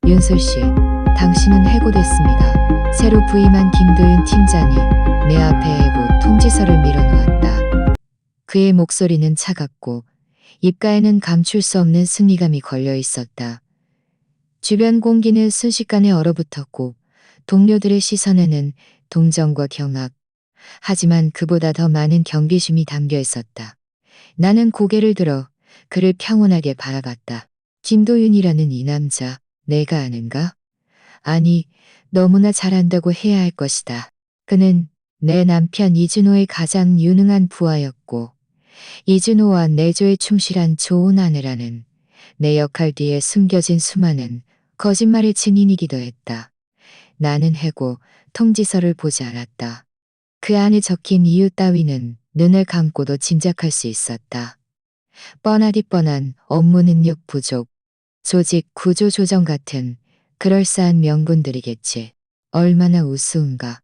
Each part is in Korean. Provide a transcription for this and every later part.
윤솔 씨, 당신은 해고됐습니다. 새로 부임한 김도윤 팀장이 내 앞에 해고 통지서를 밀어놓았다. 그의 목소리는 차갑고 입가에는 감출 수 없는 승리감이 걸려 있었다. 주변 공기는 순식간에 얼어붙었고 동료들의 시선에는 동정과 경악, 하지만 그보다 더 많은 경계심이 담겨 있었다. 나는 고개를 들어 그를 평온하게 바라봤다. 김도윤이라는 이 남자, 내가 아는가? 아니, 너무나 잘한다고 해야 할 것이다. 그는 내 남편 이준호의 가장 유능한 부하였고, 이준호와 내조에 충실한 좋은 아내라는 내 역할 뒤에 숨겨진 수많은 거짓말의 증인이기도 했다. 나는 해고 통지서를 보지 않았다. 그 안에 적힌 이유 따위는 눈을 감고도 짐작할 수 있었다. 뻔하디 뻔한 업무 능력 부족, 조직 구조 조정 같은 그럴싸한 명분들이겠지. 얼마나 우스운가.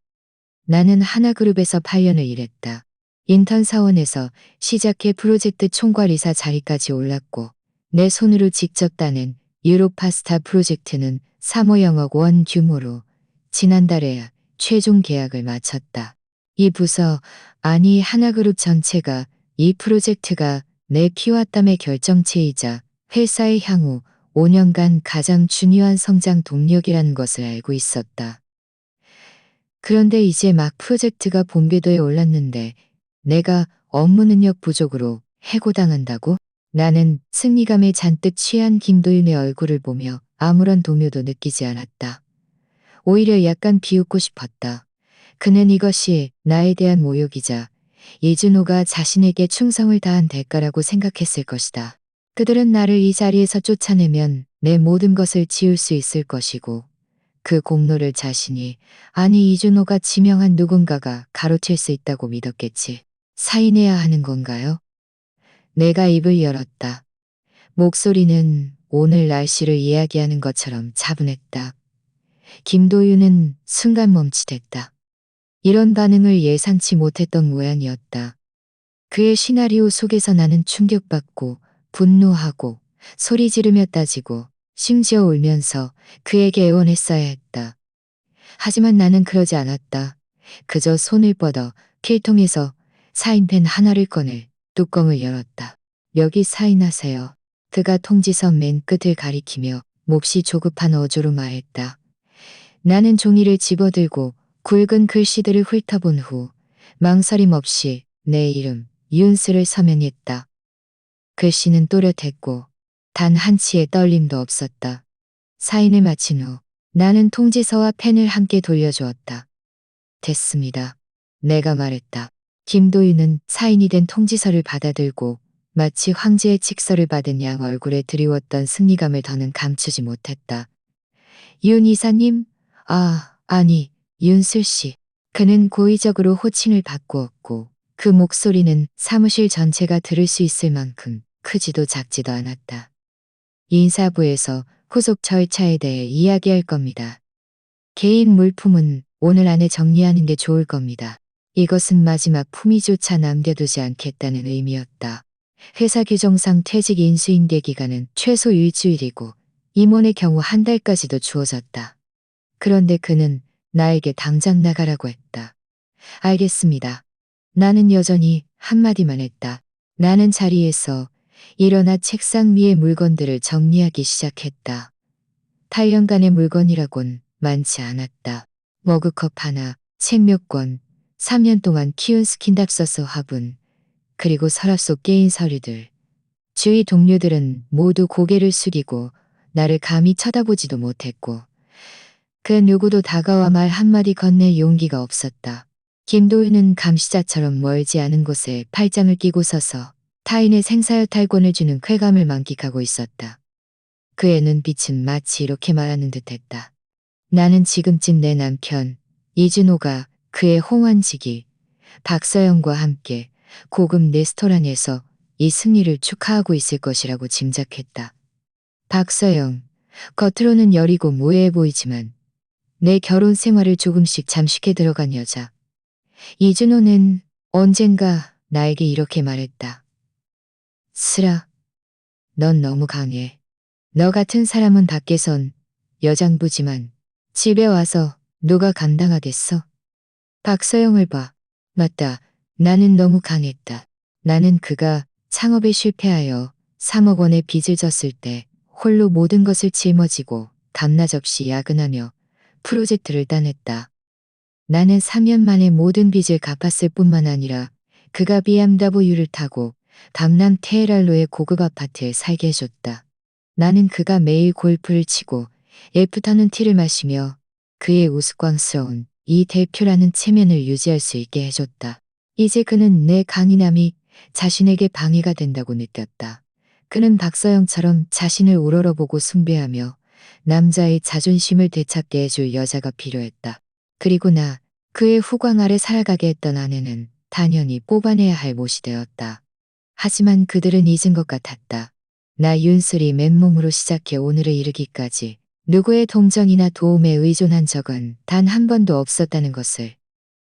나는 하나그룹에서 8년을 일했다. 인턴 사원에서 시작해 프로젝트 총괄이사 자리까지 올랐고 내 손으로 직접 따낸 유로파스타 프로젝트는 3호 영억 원 규모로 지난달에 최종 계약을 마쳤다. 이 부서, 아니 하나그룹 전체가 이 프로젝트가 내 피와 땀의 결정체이자 회사의 향후 5년간 가장 중요한 성장 동력이라는 것을 알고 있었다. 그런데 이제 막 프로젝트가 본궤도에 올랐는데 내가 업무 능력 부족으로 해고당한다고? 나는 승리감에 잔뜩 취한 김도윤의 얼굴을 보며 아무런 동요도 느끼지 않았다. 오히려 약간 비웃고 싶었다. 그는 이것이 나에 대한 모욕이자 이준호가 자신에게 충성을 다한 대가라고 생각했을 것이다. 그들은 나를 이 자리에서 쫓아내면 내 모든 것을 지울 수 있을 것이고 그 공로를 자신이, 아니 이준호가 지명한 누군가가 가로챌 수 있다고 믿었겠지. 사인해야 하는 건가요? 내가 입을 열었다. 목소리는 오늘 날씨를 이야기하는 것처럼 차분했다. 김도윤은 순간 멈칫했다. 이런 반응을 예상치 못했던 모양이었다. 그의 시나리오 속에서 나는 충격받고 분노하고 소리 지르며 따지고 심지어 울면서 그에게 애원했어야 했다. 하지만 나는 그러지 않았다. 그저 손을 뻗어 필통에서 사인펜 하나를 꺼내 뚜껑을 열었다. 여기 사인하세요. 그가 통지서 맨 끝을 가리키며 몹시 조급한 어조로 말했다. 나는 종이를 집어들고 굵은 글씨들을 훑어본 후 망설임 없이 내 이름 윤스를 서명했다. 글씨는 또렷했고 단 한치의 떨림도 없었다. 사인을 마친 후 나는 통지서와 펜을 함께 돌려주었다. 됐습니다. 내가 말했다. 김도윤은 사인이 된 통지서를 받아들고 마치 황제의 칙서를 받은 양 얼굴에 드리웠던 승리감을 더는 감추지 못했다. 윤 이사님? 아니, 윤슬 씨. 그는 고의적으로 호칭을 바꾸었고 그 목소리는 사무실 전체가 들을 수 있을 만큼 크지도 작지도 않았다. 인사부에서 후속 절차에 대해 이야기할 겁니다. 개인 물품은 오늘 안에 정리하는 게 좋을 겁니다. 이것은 마지막 품위조차 남겨두지 않겠다는 의미였다. 회사 규정상 퇴직 인수인계 기간은 최소 일주일이고 임원의 경우 한 달까지도 주어졌다. 그런데 그는 나에게 당장 나가라고 했다. 알겠습니다. 나는 여전히 한마디만 했다. 나는 자리에서 일어나 책상 위의 물건들을 정리하기 시작했다. 8년간의 물건이라곤 많지 않았다. 머그컵 하나, 책 몇 권, 3년 동안 키운 스킨답서스 화분, 그리고 서랍 속 깨인 서류들. 주위 동료들은 모두 고개를 숙이고 나를 감히 쳐다보지도 못했고 그 누구도 다가와 말 한마디 건넬 용기가 없었다. 김도윤은 감시자처럼 멀지 않은 곳에 팔짱을 끼고 서서 타인의 생사여탈권을 주는 쾌감을 만끽하고 있었다. 그의 눈빛은 마치 이렇게 말하는 듯했다. 나는 지금쯤 내 남편 이준호가 그의 홍원지기 박서영과 함께 고급 레스토랑에서 이 승리를 축하하고 있을 것이라고 짐작했다. 박서영, 겉으로는 여리고 무해해 보이지만 내 결혼 생활을 조금씩 잠식해 들어간 여자. 이준호는 언젠가 나에게 이렇게 말했다. 슬아, 넌 너무 강해. 너 같은 사람은 밖에선 여장부지만 집에 와서 누가 감당하겠어? 박서영을 봐. 맞다. 나는 너무 강했다. 나는 그가 창업에 실패하여 3억 원의 빚을 졌을 때 홀로 모든 것을 짊어지고 밤낮 없이 야근하며 프로젝트를 따냈다. 나는 3년 만에 모든 빚을 갚았을 뿐만 아니라 그가 BMW를 타고 강남 테헤랄로의 고급 아파트에 살게 해줬다. 나는 그가 매일 골프를 치고 애프터눈 티를 마시며 그의 우스꽝스러운 이 대표라는 체면을 유지할 수 있게 해줬다. 이제 그는 내 강인함이 자신에게 방해가 된다고 느꼈다. 그는 박서영처럼 자신을 우러러보고 숭배하며 남자의 자존심을 되찾게 해줄 여자가 필요했다. 그리고 나 그의 후광 아래 살아가게 했던 아내는 당연히 뽑아내야 할 못이 되었다. 하지만 그들은 잊은 것 같았다. 나 윤슬이 맨몸으로 시작해 오늘에 이르기까지 누구의 동정이나 도움에 의존한 적은 단 한 번도 없었다는 것을.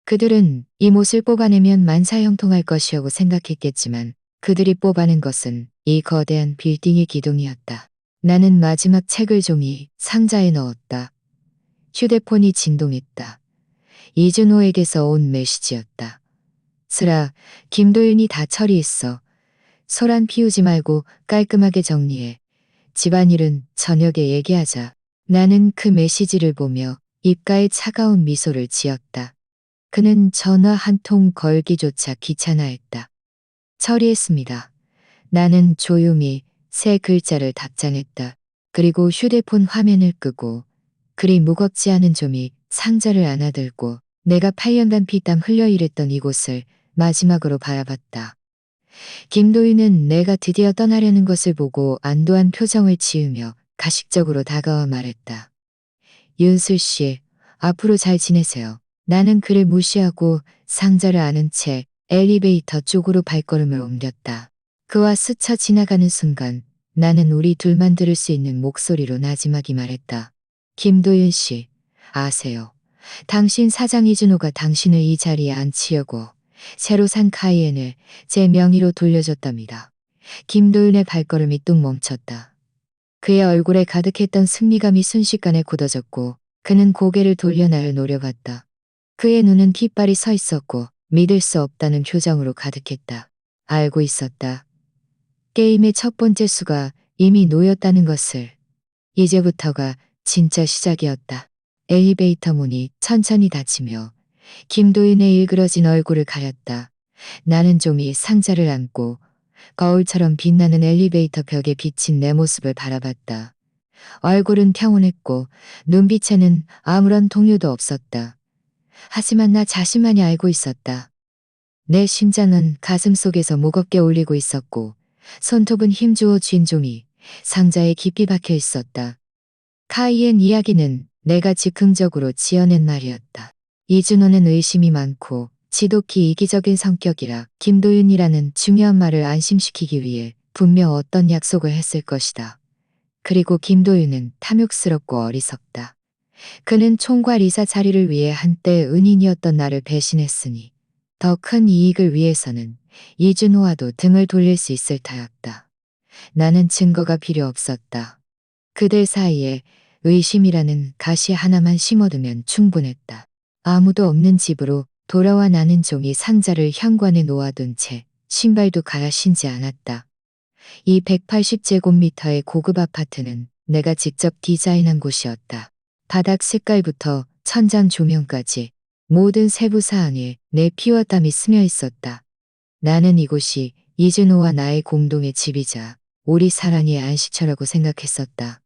그들은 이 못을 뽑아내면 만사형통할 것이라고 생각했겠지만 그들이 뽑아낸 것은 이 거대한 빌딩의 기둥이었다. 나는 마지막 책을 종이 상자에 넣었다. 휴대폰이 진동했다. 이준호에게서 온 메시지였다. 스라, 김도윤이 다 처리했어. 소란 피우지 말고 깔끔하게 정리해. 집안일은 저녁에 얘기하자. 나는 그 메시지를 보며 입가에 차가운 미소를 지었다. 그는 전화 한 통 걸기조차 귀찮아했다. 처리했습니다. 나는 조용히 세 글자를 답장했다. 그리고 휴대폰 화면을 끄고 그리 무겁지 않은 좀이 상자를 안아들고 내가 8년간 피땀 흘려 일했던 이곳을 마지막으로 바라봤다. 김도윤은 내가 드디어 떠나려는 것을 보고 안도한 표정을 지으며 가식적으로 다가와 말했다. 윤슬 씨, 앞으로 잘 지내세요. 나는 그를 무시하고 상자를 안은 채 엘리베이터 쪽으로 발걸음을 옮겼다. 그와 스쳐 지나가는 순간 나는 우리 둘만 들을 수 있는 목소리로 나지막이 말했다. 김도윤 씨, 아세요? 당신 사장 이준호가 당신을 이 자리에 앉히려고 새로 산 카이엔을 제 명의로 돌려줬답니다. 김도윤의 발걸음이 뚝 멈췄다. 그의 얼굴에 가득했던 승리감이 순식간에 굳어졌고 그는 고개를 돌려 나를 노려봤다. 그의 눈은 깃발이 서 있었고 믿을 수 없다는 표정으로 가득했다. 알고 있었다. 게임의 첫 번째 수가 이미 놓였다는 것을. 이제부터가 진짜 시작이었다. 엘리베이터 문이 천천히 닫히며 김도윤의 일그러진 얼굴을 가렸다. 나는 좀이 상자를 안고 거울처럼 빛나는 엘리베이터 벽에 비친 내 모습을 바라봤다. 얼굴은 평온했고 눈빛에는 아무런 동요도 없었다. 하지만 나 자신만이 알고 있었다. 내 심장은 가슴속에서 무겁게 울리고 있었고 손톱은 힘주어 쥔 종이 상자에 깊이 박혀 있었다. 카이엔 이야기는 내가 즉흥적으로 지어낸 말이었다. 이준호는 의심이 많고 지독히 이기적인 성격이라 김도윤이라는 중요한 말을 안심시키기 위해 분명 어떤 약속을 했을 것이다. 그리고 김도윤은 탐욕스럽고 어리석다. 그는 총괄 이사 자리를 위해 한때 은인이었던 나를 배신했으니 더 큰 이익을 위해서는 이준호와도 등을 돌릴 수 있을 터였다. 나는 증거가 필요 없었다. 그들 사이에 의심이라는 가시 하나만 심어두면 충분했다. 아무도 없는 집으로 돌아와 나는 종이 상자를 현관에 놓아둔 채 신발도 갈아 신지 않았다. 이 180제곱미터의 고급 아파트는 내가 직접 디자인한 곳이었다. 바닥 색깔부터 천장 조명까지 모든 세부 사항에 내 피와 땀이 스며 있었다. 나는 이곳이 이준호와 나의 공동의 집이자 우리 사랑의 안식처라고 생각했었다.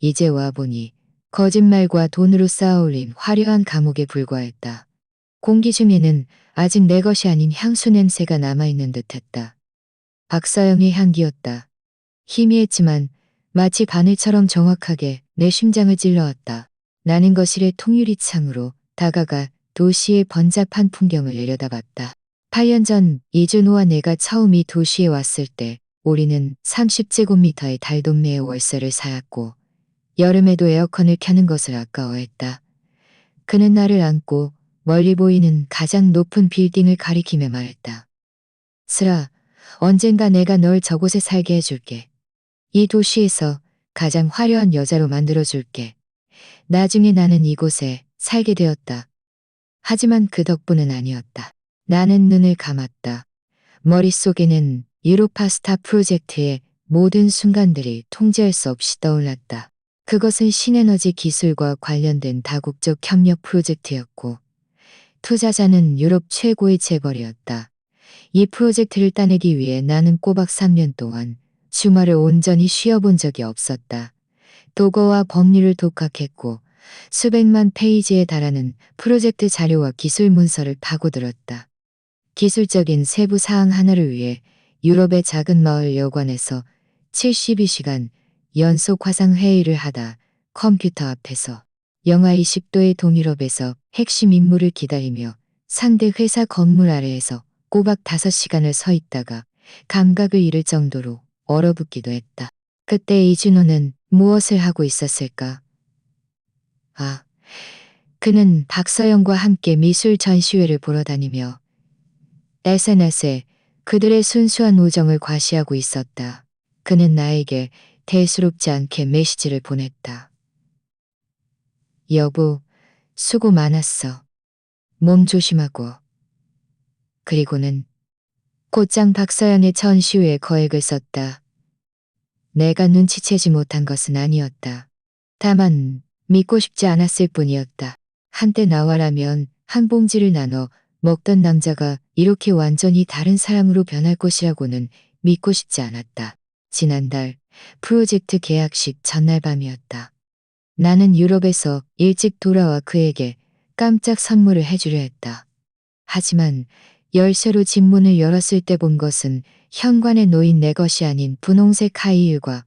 이제 와보니 거짓말과 돈으로 쌓아올린 화려한 감옥에 불과했다. 공기 중에는 아직 내 것이 아닌 향수 냄새가 남아있는 듯했다. 박서영의 향기였다. 희미했지만 마치 바늘처럼 정확하게 내 심장을 찔러왔다. 나는 거실의 통유리창으로 다가가 도시의 번잡한 풍경을 내려다봤다. 8년 전 이준호와 내가 처음 이 도시에 왔을 때 우리는 30제곱미터의 달동네의 월세를 살았고 여름에도 에어컨을 켜는 것을 아까워했다. 그는 나를 안고 멀리 보이는 가장 높은 빌딩을 가리키며 말했다. 스라, 언젠가 내가 널 저곳에 살게 해줄게. 이 도시에서 가장 화려한 여자로 만들어줄게. 나중에 나는 이곳에 살게 되었다. 하지만 그 덕분은 아니었다. 나는 눈을 감았다. 머릿속에는 유로파스타 프로젝트의 모든 순간들이 통제할 수 없이 떠올랐다. 그것은 신에너지 기술과 관련된 다국적 협력 프로젝트였고 투자자는 유럽 최고의 재벌이었다. 이 프로젝트를 따내기 위해 나는 꼬박 3년 동안 주말을 온전히 쉬어본 적이 없었다. 도거와 법률을 독학했고 수백만 페이지에 달하는 프로젝트 자료와 기술 문서를 파고들었다. 기술적인 세부 사항 하나를 위해 유럽의 작은 마을 여관에서 72시간 연속 화상 회의를 하다 컴퓨터 앞에서 영하 20도의 동유럽에서 핵심 인물을 기다리며 상대 회사 건물 아래에서 꼬박 5시간을 서 있다가 감각을 잃을 정도로 얼어붙기도 했다. 그때 이준호는 무엇을 하고 있었을까? 아, 그는 박서영과 함께 미술 전시회를 보러 다니며 SNS에 그들의 순수한 우정을 과시하고 있었다. 그는 나에게 대수롭지 않게 메시지를 보냈다. 여보, 수고 많았어. 몸 조심하고. 그리고는 곧장 박서연의 전시회에 거액을 썼다. 내가 눈치채지 못한 것은 아니었다. 다만 믿고 싶지 않았을 뿐이었다. 한때 나와라면 한 봉지를 나눠 먹던 남자가 이렇게 완전히 다른 사람으로 변할 것이라고는 믿고 싶지 않았다. 지난달 프로젝트 계약식 전날 밤이었다. 나는 유럽에서 일찍 돌아와 그에게 깜짝 선물을 해주려 했다. 하지만 열쇠로 집 문을 열었을 때 본 것은 현관에 놓인 내 것이 아닌 분홍색 하이힐과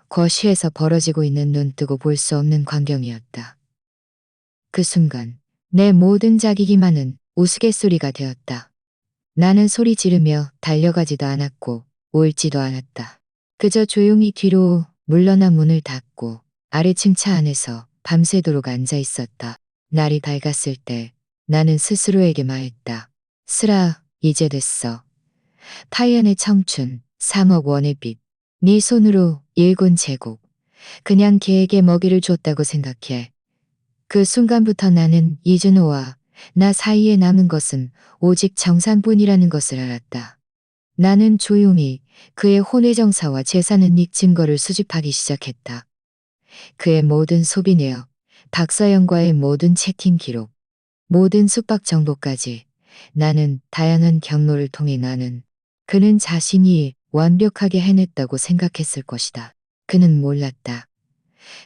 거실에서 벌어지고 있는 눈뜨고 볼 수 없는 광경이었다. 그 순간 내 모든 자기기만은 우스갯소리가 되었다. 나는 소리 지르며 달려가지도 않았고 울지도 않았다. 그저 조용히 뒤로 물러나 문을 닫고 아래층 차 안에서 밤새도록 앉아 있었다. 날이 밝았을 때 나는 스스로에게 말했다. 슬아, 이제 됐어. 파이안의 청춘, 3억 원의 빚. 네 손으로 일군 제국. 그냥 개에게 먹이를 줬다고 생각해. 그 순간부터 나는 이준호와 나 사이에 남은 것은 오직 정산뿐이라는 것을 알았다. 나는 조용히 그의 혼외정사와 재산은닉 증거를 수집하기 시작했다. 그의 모든 소비 내역, 박서영과의 모든 채팅 기록, 모든 숙박 정보까지 나는 다양한 경로를 통해 그는 자신이 완벽하게 해냈다고 생각했을 것이다. 그는 몰랐다.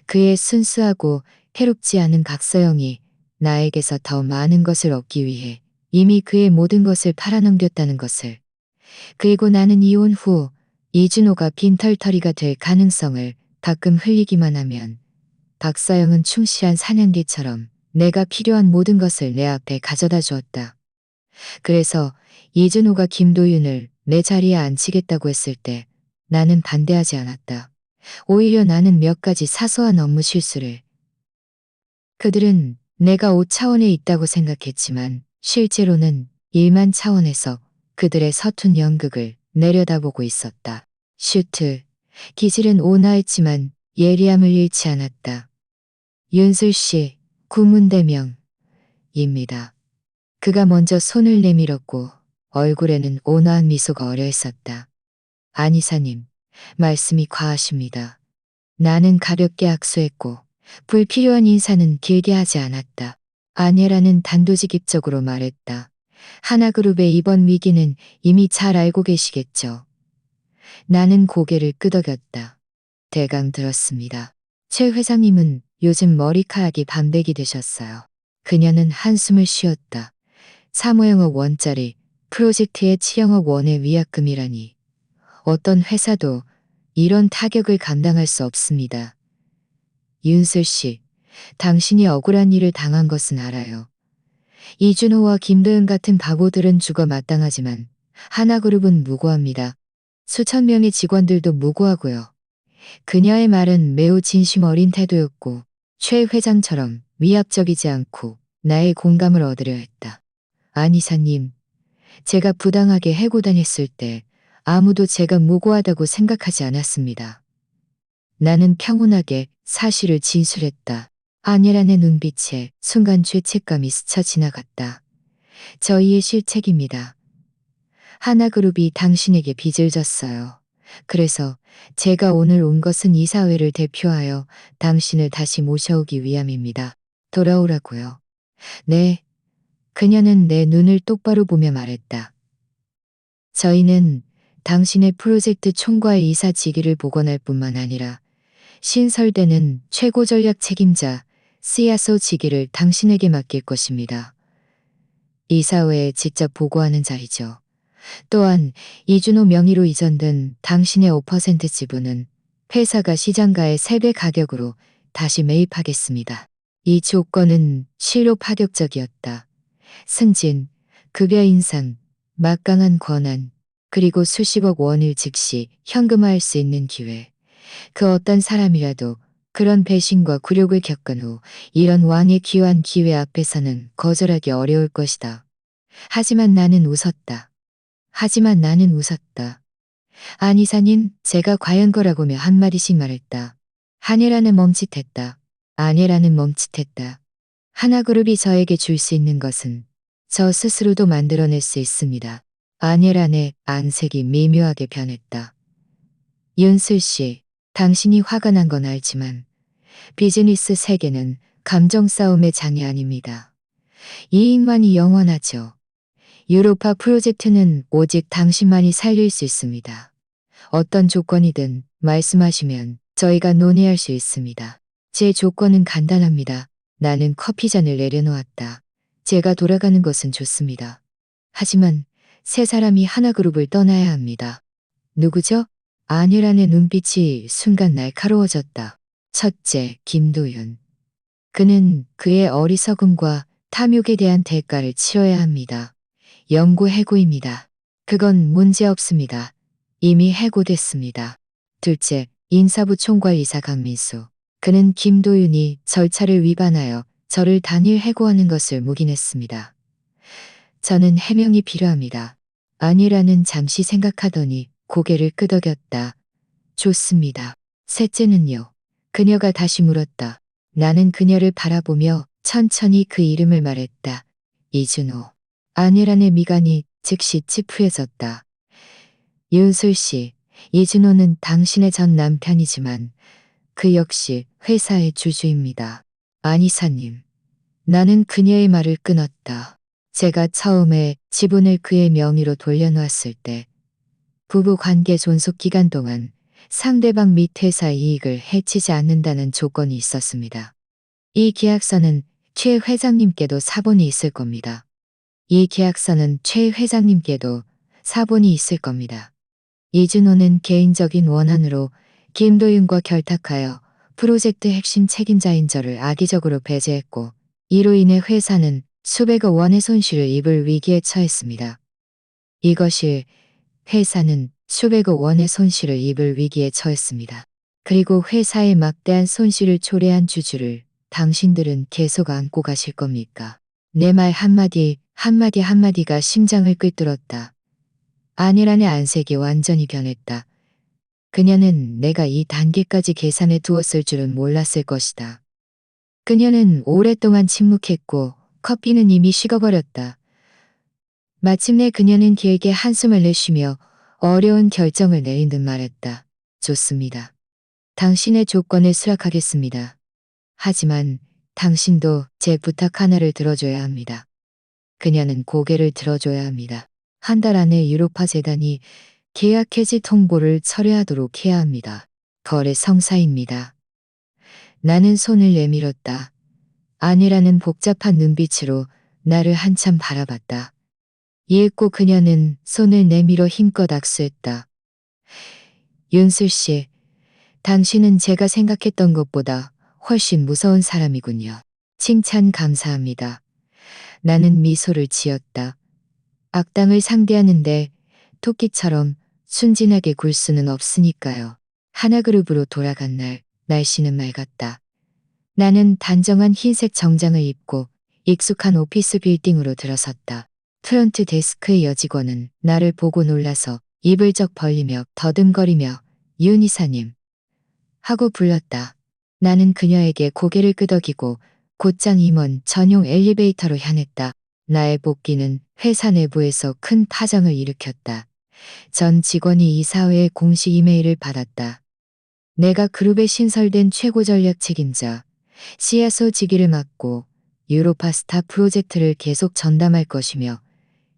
그의 순수하고 해롭지 않은 박서영이 나에게서 더 많은 것을 얻기 위해 이미 그의 모든 것을 팔아넘겼다는 것을. 그리고 나는 이혼 후 이준호가 빈털터리가 될 가능성을 가끔 흘리기만 하면 박서영은 충실한 사냥개처럼 내가 필요한 모든 것을 내 앞에 가져다 주었다. 그래서 이준호가 김도윤을 내 자리에 앉히겠다고 했을 때 나는 반대하지 않았다. 오히려 나는 몇 가지 사소한 업무 실수를. 그들은 내가 5차원에 있다고 생각했지만 실제로는 1만 차원에서 그들의 서툰 연극을 내려다보고 있었다. 슈트, 기질은 온화했지만 예리함을 잃지 않았다. 윤슬 씨, 구문대명입니다. 그가 먼저 손을 내밀었고 얼굴에는 온화한 미소가 어려 있었다. 안 이사님, 말씀이 과하십니다. 나는 가볍게 악수했고 불필요한 인사는 길게 하지 않았다. 아내라는 단도직입적으로 말했다. 하나그룹의 이번 위기는 이미 잘 알고 계시겠죠. 나는 고개를 끄덕였다. 대강 들었습니다. 최 회장님은 요즘 머리카락이 반백이 되셨어요. 그녀는 한숨을 쉬었다. 3,500억 원짜리 프로젝트에 7억억 원의 위약금이라니. 어떤 회사도 이런 타격을 감당할 수 없습니다. 윤슬 씨, 당신이 억울한 일을 당한 것은 알아요. 이준호와 김도윤 같은 바보들은 죽어 마땅하지만 하나그룹은 무고합니다. 수천 명의 직원들도 무고하고요. 그녀의 말은 매우 진심 어린 태도였고 최 회장처럼 위압적이지 않고 나의 공감을 얻으려 했다. 안 이사님, 제가 부당하게 해고당했을 때 아무도 제가 무고하다고 생각하지 않았습니다. 나는 평온하게 사실을 진술했다. 아내란의 눈빛에 순간 죄책감이 스쳐 지나갔다. 저희의 실책입니다. 하나그룹이 당신에게 빚을 졌어요. 그래서 제가 오늘 온 것은 이사회를 대표하여 당신을 다시 모셔오기 위함입니다. 돌아오라고요. 네. 그녀는 내 눈을 똑바로 보며 말했다. 저희는 당신의 프로젝트 총괄 이사 직위를 복원할 뿐만 아니라 신설되는 최고 전략 책임자 CSO 직위를 당신에게 맡길 것입니다. 이사회에 직접 보고하는 자리죠. 또한 이준호 명의로 이전된 당신의 5% 지분은 회사가 시장가의 3배 가격으로 다시 매입하겠습니다. 이 조건은 실로 파격적이었다. 승진, 급여 인상, 막강한 권한, 그리고 수십억 원을 즉시 현금화할 수 있는 기회. 그 어떤 사람이라도 그런 배신과 굴욕을 겪은 후 이런 왕의 귀한 기회 앞에서는 거절하기 어려울 것이다. 하지만 나는 웃었다. 안 이사님, 제가 과연 거라고며 한마디씩 말했다. 한예라는 멈칫했다. 아내라는 멈칫했다. 하나그룹이 저에게 줄 수 있는 것은 저 스스로도 만들어낼 수 있습니다. 아내란의 안색이 미묘하게 변했다. 윤슬 씨, 당신이 화가 난 건 알지만 비즈니스 세계는 감정 싸움의 장이 아닙니다. 이익만이 영원하죠. 유로파 프로젝트는 오직 당신만이 살릴 수 있습니다. 어떤 조건이든 말씀하시면 저희가 논의할 수 있습니다. 제 조건은 간단합니다. 나는 커피잔을 내려놓았다. 제가 돌아가는 것은 좋습니다. 하지만 세 사람이 하나그룹을 떠나야 합니다. 누구죠? 아내란의 눈빛이 순간 날카로워졌다. 첫째, 김도윤. 그는 그의 어리석음과 탐욕에 대한 대가를 치러야 합니다. 영구 해고입니다. 그건 문제없습니다. 이미 해고됐습니다. 둘째, 인사부 총괄이사 강민수. 그는 김도윤이 절차를 위반하여 저를 단일 해고하는 것을 묵인했습니다. 저는 해명이 필요합니다. 아니라는 잠시 생각하더니 고개를 끄덕였다. 좋습니다. 셋째는요. 그녀가 다시 물었다. 나는 그녀를 바라보며 천천히 그 이름을 말했다. 이준호. 아내란의 미간이 즉시 찌푸려졌다. 윤술 씨, 이준호는 당신의 전 남편이지만 그 역시 회사의 주주입니다. 안 이사님. 나는 그녀의 말을 끊었다. 제가 처음에 지분을 그의 명의로 돌려놓았을 때 부부 관계 존속 기간 동안 상대방 및 회사 이익을 해치지 않는다는 조건이 있었습니다. 이 계약서는 최 회장님께도 사본이 있을 겁니다. 이 계약서는 최 회장님께도 사본이 있을 겁니다. 이준호는 개인적인 원한으로 김도윤과 결탁하여 프로젝트 핵심 책임자인 저를 악의적으로 배제했고 이로 인해 회사는 수백억 원의 손실을 입을 위기에 처했습니다. 이것이 회사는 수백억 원의 손실을 입을 위기에 처했습니다. 그리고 회사의 막대한 손실을 초래한 주주를 당신들은 계속 안고 가실 겁니까? 내 말 한마디가 심장을 꿰뚫었다. 아내란의 안색이 완전히 변했다. 그녀는 내가 이 단계까지 계산해 두었을 줄은 몰랐을 것이다. 그녀는 오랫동안 침묵했고 커피는 이미 식어버렸다. 마침내 그녀는 길게 한숨을 내쉬며 어려운 결정을 내린 듯 말했다. 좋습니다. 당신의 조건을 수락하겠습니다. 하지만 당신도 제 부탁 하나를 들어줘야 합니다. 그녀는 고개를 들어줘야 합니다. 한 달 안에 유로파 재단이 계약 해지 통보를 철회하도록 해야 합니다. 거래 성사입니다. 나는 손을 내밀었다. 아내라는 복잡한 눈빛으로 나를 한참 바라봤다. 이윽고 그녀는 손을 내밀어 힘껏 악수했다. 윤슬 씨, 당신은 제가 생각했던 것보다 훨씬 무서운 사람이군요. 칭찬 감사합니다. 나는 미소를 지었다. 악당을 상대하는데 토끼처럼 순진하게 굴 수는 없으니까요. 하나그룹으로 돌아간 날, 날씨는 맑았다. 나는 단정한 흰색 정장을 입고 익숙한 오피스 빌딩으로 들어섰다. 프런트 데스크의 여직원은 나를 보고 놀라서 입을 쩍 벌리며 더듬거리며 윤 이사님 하고 불렀다. 나는 그녀에게 고개를 끄덕이고 곧장 임원 전용 엘리베이터로 향했다. 나의 복귀는 회사 내부에서 큰 파장을 일으켰다. 전 직원이 이사회의 공식 이메일을 받았다. 내가 그룹에 신설된 최고 전략 책임자, CSO 직위를 맡고 유로파 스타 프로젝트를 계속 전담할 것이며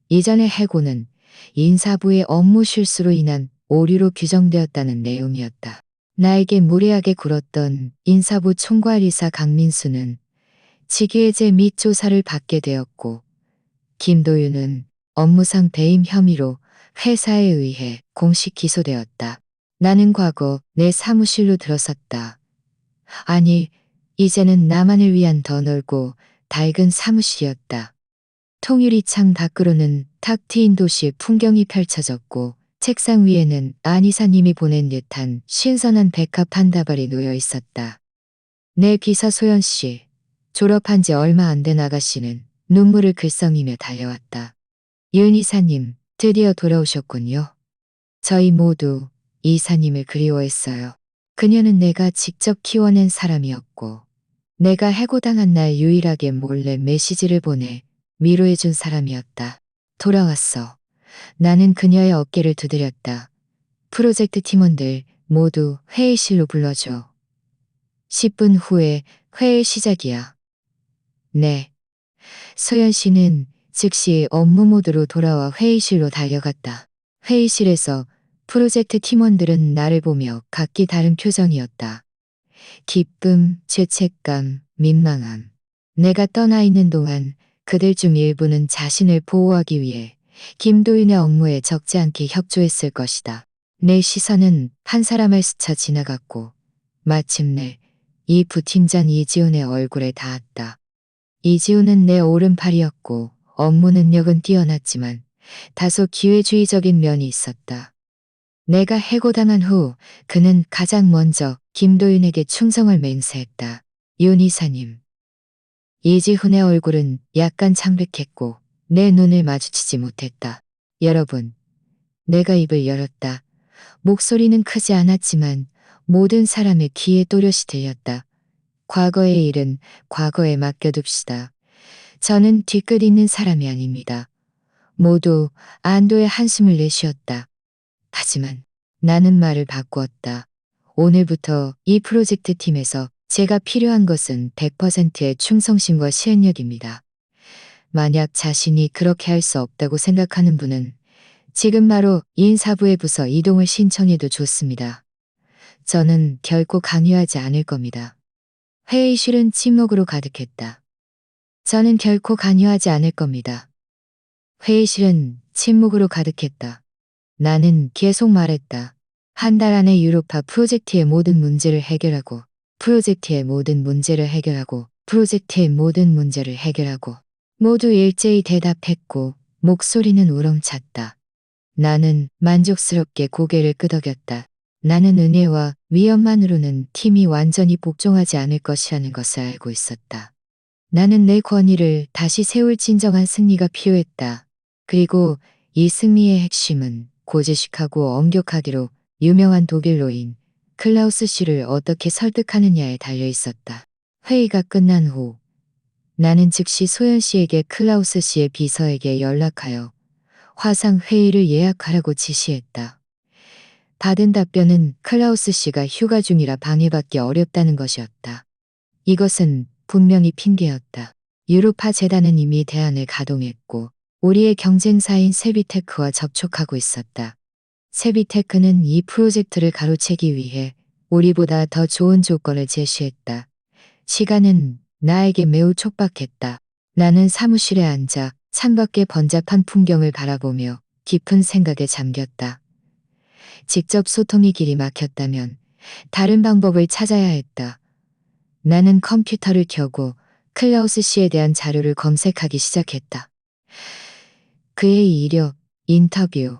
이전의 해고는 인사부의 업무 실수로 인한 오류로 규정되었다는 내용이었다. 나에게 무례하게 굴었던 인사부 총괄이사 강민수는 직위해제 및 조사를 받게 되었고 김도윤은 업무상 배임 혐의로 회사에 의해 공식 기소되었다. 나는 과거 내 사무실로 들어섰다. 아니, 이제는 나만을 위한 더 넓고 밝은 사무실이었다. 통유리 창 밖으로는 탁 트인 도시 풍경이 펼쳐졌고 책상 위에는 안 이사님이 보낸 듯한 신선한 백합 한 다발이 놓여 있었다. 내 비서 소연 씨, 졸업한 지 얼마 안 된 아가씨는 눈물을 글썽이며 달려왔다. 윤 이사님, 드디어 돌아오셨군요. 저희 모두 이사님을 그리워했어요. 그녀는 내가 직접 키워낸 사람이었고 내가 해고당한 날 유일하게 몰래 메시지를 보내 위로해준 사람이었다. 돌아왔어. 나는 그녀의 어깨를 두드렸다. 프로젝트 팀원들 모두 회의실로 불러줘. 10분 후에 회의 시작이야. 네. 소연 씨는 즉시 업무 모드로 돌아와 회의실로 달려갔다. 회의실에서 프로젝트 팀원들은 나를 보며 각기 다른 표정이었다. 기쁨, 죄책감, 민망함. 내가 떠나 있는 동안 그들 중 일부는 자신을 보호하기 위해 김도윤의 업무에 적지 않게 협조했을 것이다. 내 시선은 한 사람을 스쳐 지나갔고 마침내 이 부팀장 이지훈의 얼굴에 닿았다. 이지훈은 내 오른팔이었고 업무 능력은 뛰어났지만 다소 기회주의적인 면이 있었다. 내가 해고당한 후 그는 가장 먼저 김도윤에게 충성을 맹세했다. 윤 이사님. 이지훈의 얼굴은 약간 창백했고 내 눈을 마주치지 못했다. 여러분, 내가 입을 열었다. 목소리는 크지 않았지만 모든 사람의 귀에 또렷이 들렸다. 과거의 일은 과거에 맡겨둡시다. 저는 뒤끝 있는 사람이 아닙니다. 모두 안도의 한숨을 내쉬었다. 하지만 나는 말을 바꾸었다. 오늘부터 이 프로젝트 팀에서 제가 필요한 것은 100%의 충성심과 시행력입니다. 만약 자신이 그렇게 할 수 없다고 생각하는 분은 지금 바로 인사부의 부서 이동을 신청해도 좋습니다. 저는 결코 강요하지 않을 겁니다. 회의실은 침묵으로 가득했다. 저는 결코 강요하지 않을 겁니다. 회의실은 침묵으로 가득했다. 나는 계속 말했다. 한 달 안에 유로파 프로젝트의 모든 문제를 해결하고 프로젝트의 모든 문제를 해결하고 프로젝트의 모든 문제를 해결하고 모두 일제히 대답했고 목소리는 우렁찼다. 나는 만족스럽게 고개를 끄덕였다. 나는 은혜와 위험만으로는 팀이 완전히 복종하지 않을 것이라는 것을 알고 있었다. 나는 내 권위를 다시 세울 진정한 승리가 필요했다. 그리고 이 승리의 핵심은 고지식하고 엄격하기로 유명한 독일로인 클라우스 씨를 어떻게 설득하느냐에 달려 있었다. 회의가 끝난 후 나는 즉시 소연 씨에게 클라우스 씨의 비서에게 연락하여 화상 회의를 예약하라고 지시했다. 받은 답변은 클라우스 씨가 휴가 중이라 방해받기 어렵다는 것이었다. 이것은 분명히 핑계였다. 유로파 재단은 이미 대안을 가동했고 우리의 경쟁사인 세비테크와 접촉하고 있었다. 세비테크는 이 프로젝트를 가로채기 위해 우리보다 더 좋은 조건을 제시했다. 시간은 나에게 매우 촉박했다. 나는 사무실에 앉아 창밖의 번잡한 풍경을 바라보며 깊은 생각에 잠겼다. 직접 소통이 길이 막혔다면 다른 방법을 찾아야 했다. 나는 컴퓨터를 켜고 클라우스 씨에 대한 자료를 검색하기 시작했다. 그의 이력, 인터뷰,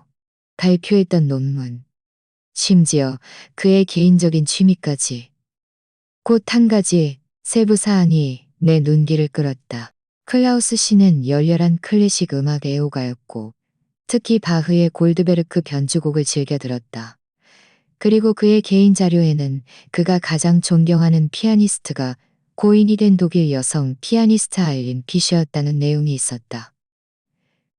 발표했던 논문, 심지어 그의 개인적인 취미까지. 곧 한 가지 세부 사안이 내 눈길을 끌었다. 클라우스 씨는 열렬한 클래식 음악 애호가였고 특히 바흐의 골드베르크 변주곡을 즐겨 들었다. 그리고 그의 개인 자료에는 그가 가장 존경하는 피아니스트가 고인이 된 독일 여성 피아니스트 아일린 피셔였다는 내용이 있었다.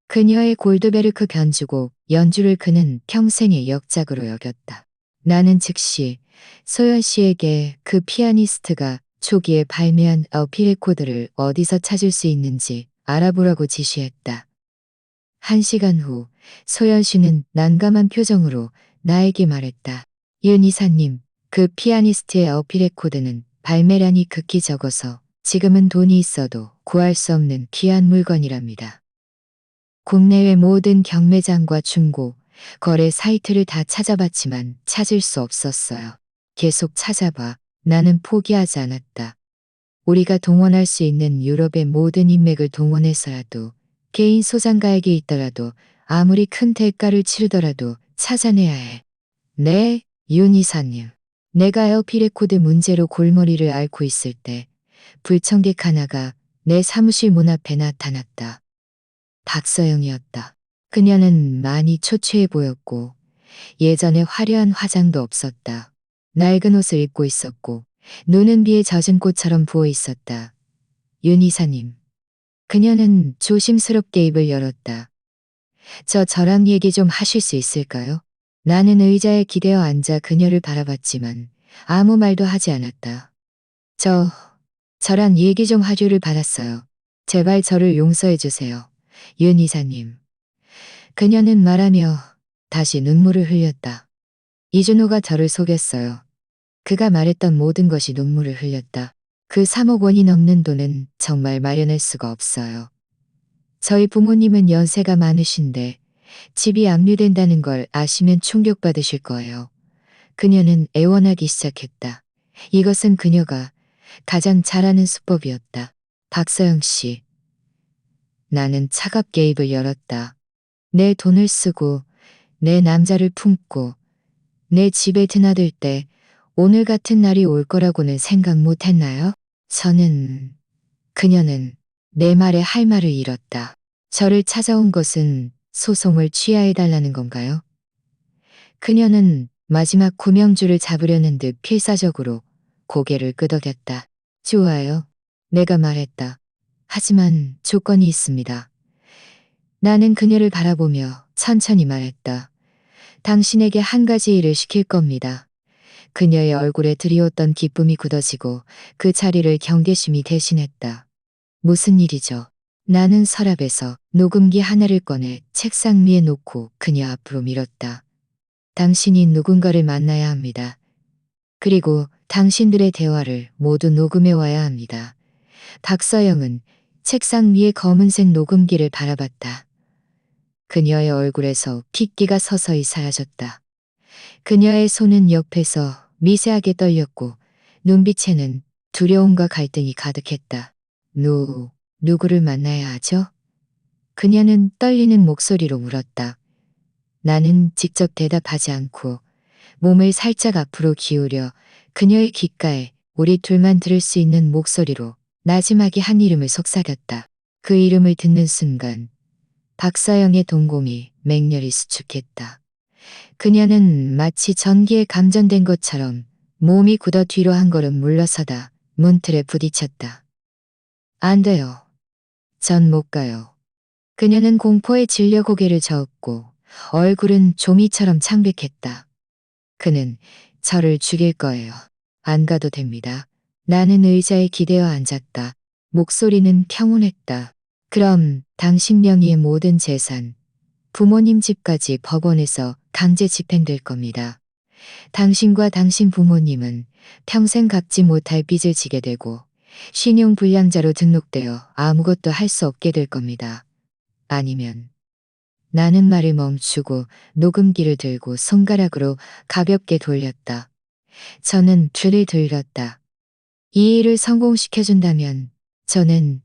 그녀의 골드베르크 변주곡 연주를 그는 평생의 역작으로 여겼다. 나는 즉시 소연 씨에게 그 피아니스트가 초기에 발매한 어피 레코드를 어디서 찾을 수 있는지 알아보라고 지시했다. 1시간 후 소연 씨는 난감한 표정으로 나에게 말했다. 윤 이사님, 그 피아니스트의 어피 레코드는 발매량이 극히 적어서 지금은 돈이 있어도 구할 수 없는 귀한 물건이랍니다. 국내외 모든 경매장과 중고, 거래 사이트를 다 찾아봤지만 찾을 수 없었어요. 계속 찾아봐. 나는 포기하지 않았다. 우리가 동원할 수 있는 유럽의 모든 인맥을 동원해서라도 개인 소장가에게 있더라도 아무리 큰 대가를 치르더라도 찾아내야 해. 네, 윤 이사님. 내가 에어피 레코드 문제로 골머리를 앓고 있을 때 불청객 하나가 내 사무실 문 앞에 나타났다. 박서영이었다. 그녀는 많이 초췌해 보였고 예전에 화려한 화장도 없었다. 낡은 옷을 입고 있었고 눈은 비에 젖은 꽃처럼 부어 있었다. 윤 이사님. 그녀는 조심스럽게 입을 열었다. 저랑 얘기 좀 하실 수 있을까요? 나는 의자에 기대어 앉아 그녀를 바라봤지만 아무 말도 하지 않았다. 저랑 얘기 좀 하류를 받았어요. 제발 저를 용서해 주세요. 윤 이사님. 그녀는 말하며 다시 눈물을 흘렸다. 이준호가 저를 속였어요. 그가 말했던 모든 것이 눈물을 흘렸다. 그 3억 원이 넘는 돈은 정말 마련할 수가 없어요. 저희 부모님은 연세가 많으신데 집이 압류된다는 걸 아시면 충격받으실 거예요. 그녀는 애원하기 시작했다. 이것은 그녀가 가장 잘하는 수법이었다. 박서영 씨. 나는 차갑게 입을 열었다. 내 돈을 쓰고 내 남자를 품고 내 집에 드나들 때 오늘 같은 날이 올 거라고는 생각 못 했나요? 그녀는 내 말에 할 말을 잃었다. 저를 찾아온 것은 소송을 취하해달라는 건가요? 그녀는 마지막 구명줄을 잡으려는 듯 필사적으로 고개를 끄덕였다. 좋아요. 내가 말했다. 하지만 조건이 있습니다. 나는 그녀를 바라보며 천천히 말했다. 당신에게 한 가지 일을 시킬 겁니다. 그녀의 얼굴에 드리웠던 기쁨이 굳어지고 그 자리를 경계심이 대신했다. 무슨 일이죠? 나는 서랍에서 녹음기 하나를 꺼내 책상 위에 놓고 그녀 앞으로 밀었다. 당신이 누군가를 만나야 합니다. 그리고 당신들의 대화를 모두 녹음해 와야 합니다. 박서영은 책상 위의 검은색 녹음기를 바라봤다. 그녀의 얼굴에서 핏기가 서서히 사라졌다. 그녀의 손은 옆에서 미세하게 떨렸고 눈빛에는 두려움과 갈등이 가득했다. 누구를 만나야 하죠? 그녀는 떨리는 목소리로 물었다. 나는 직접 대답하지 않고 몸을 살짝 앞으로 기울여 그녀의 귓가에 우리 둘만 들을 수 있는 목소리로 나지막이 한 이름을 속삭였다. 그 이름을 듣는 순간 박서영의 동공이 맹렬히 수축했다. 그녀는 마치 전기에 감전된 것처럼 몸이 굳어 뒤로 한 걸음 물러서다 문틀에 부딪혔다. 안 돼요. 전 못 가요. 그녀는 공포에 질려 고개를 저었고 얼굴은 조미처럼 창백했다. 그는 저를 죽일 거예요. 안 가도 됩니다. 나는 의자에 기대어 앉았다. 목소리는 평온했다. 그럼 당신 명의의 모든 재산, 부모님 집까지 법원에서 강제 집행될 겁니다. 당신과 당신 부모님은 평생 갚지 못할 빚을 지게 되고 신용불량자로 등록되어 아무것도 할 수 없게 될 겁니다. 아니면 나는 말을 멈추고 녹음기를 들고 손가락으로 가볍게 돌렸다. 저는 줄을 들렸다. 이 일을 성공시켜준다면 저는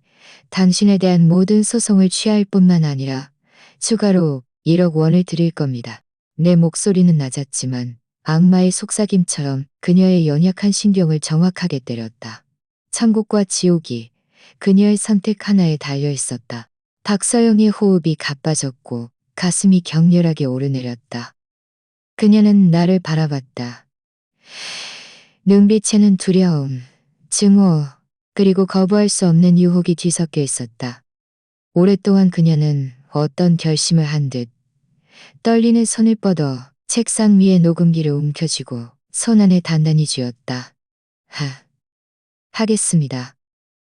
당신에 대한 모든 소송을 취할 뿐만 아니라 추가로 1억 원을 드릴 겁니다. 내 목소리는 낮았지만 악마의 속삭임처럼 그녀의 연약한 신경을 정확하게 때렸다. 천국과 지옥이 그녀의 선택 하나에 달려 있었다. 박서영의 호흡이 가빠졌고 가슴이 격렬하게 오르내렸다. 그녀는 나를 바라봤다. 눈빛에는 두려움, 증오, 그리고 거부할 수 없는 유혹이 뒤섞여 있었다. 오랫동안 그녀는 어떤 결심을 한 듯 떨리는 손을 뻗어 책상 위에 녹음기를 움켜쥐고 손 안에 단단히 쥐었다. 하겠습니다.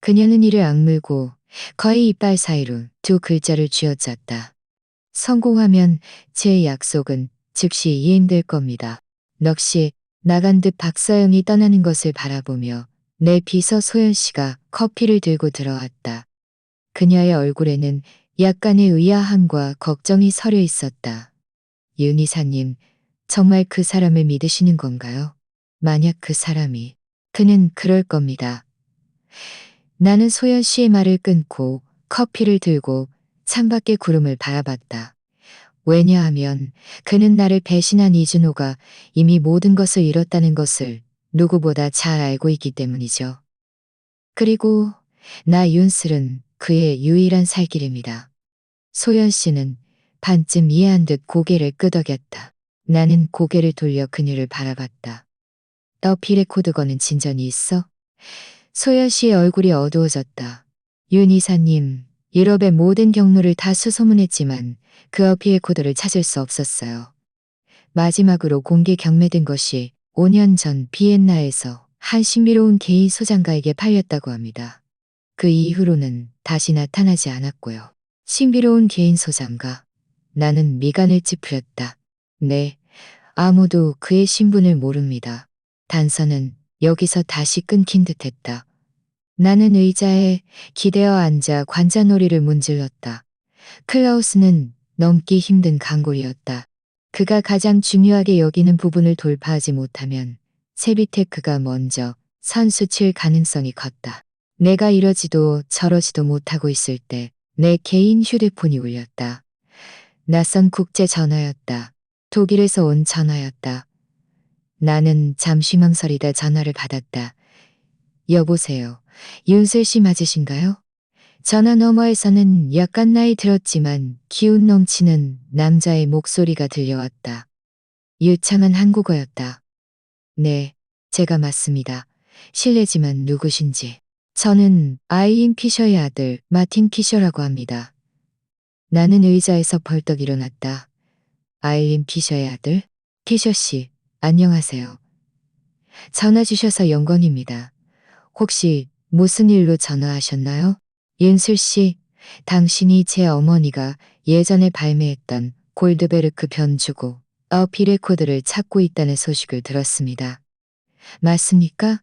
그녀는 이를 악물고 거의 이빨 사이로 두 글자를 쥐어짰다. 성공하면 제 약속은 즉시 이행될 겁니다. 넋이 나간 듯 박서영이 떠나는 것을 바라보며 내 비서 소연 씨가 커피를 들고 들어왔다. 그녀의 얼굴에는 약간의 의아함과 걱정이 서려 있었다. 윤 이사님, 정말 그 사람을 믿으시는 건가요? 만약 그 사람이, 그는 그럴 겁니다. 나는 소연 씨의 말을 끊고 커피를 들고 창밖의 구름을 바라봤다. 왜냐하면 그는 나를 배신한 이준호가 이미 모든 것을 잃었다는 것을 누구보다 잘 알고 있기 때문이죠. 그리고 나 윤슬은 그의 유일한 살길입니다. 소연 씨는 반쯤 이해한 듯 고개를 끄덕였다. 나는 고개를 돌려 그녀를 바라봤다. 어피 레코드건은 진전이 있어? 소연 씨의 얼굴이 어두워졌다. 윤 이사님, 유럽의 모든 경로를 다 수소문했지만 그 어피 레코더를 찾을 수 없었어요. 마지막으로 공개 경매된 것이 5년 전 비엔나에서 한 신비로운 개인 소장가에게 팔렸다고 합니다. 그 이후로는 다시 나타나지 않았고요. 신비로운 개인 소장가. 나는 미간을 찌푸렸다. 네, 아무도 그의 신분을 모릅니다. 단서는 여기서 다시 끊긴 듯했다. 나는 의자에 기대어 앉아 관자놀이를 문질렀다. 클라우스는 넘기 힘든 강골이었다. 그가 가장 중요하게 여기는 부분을 돌파하지 못하면 세비테크가 먼저 선수 칠 가능성이 컸다. 내가 이러지도 저러지도 못하고 있을 때 내 개인 휴대폰이 울렸다. 낯선 국제 전화였다. 독일에서 온 전화였다. 나는 잠시 망설이다 전화를 받았다. 여보세요. 윤슬 씨 맞으신가요? 전화 너머에서는 약간 나이 들었지만 기운 넘치는 남자의 목소리가 들려왔다. 유창한 한국어였다. 네, 제가 맞습니다. 실례지만 누구신지. 저는 아일린 피셔의 아들 마틴 피셔라고 합니다. 나는 의자에서 벌떡 일어났다. 아일린 피셔의 아들? 피셔 씨, 안녕하세요. 전화 주셔서 영광입니다. 혹시 무슨 일로 전화하셨나요? 윤슬 씨, 당신이 제 어머니가 예전에 발매했던 골드베르크 변주곡 어피 레코드를 찾고 있다는 소식을 들었습니다. 맞습니까?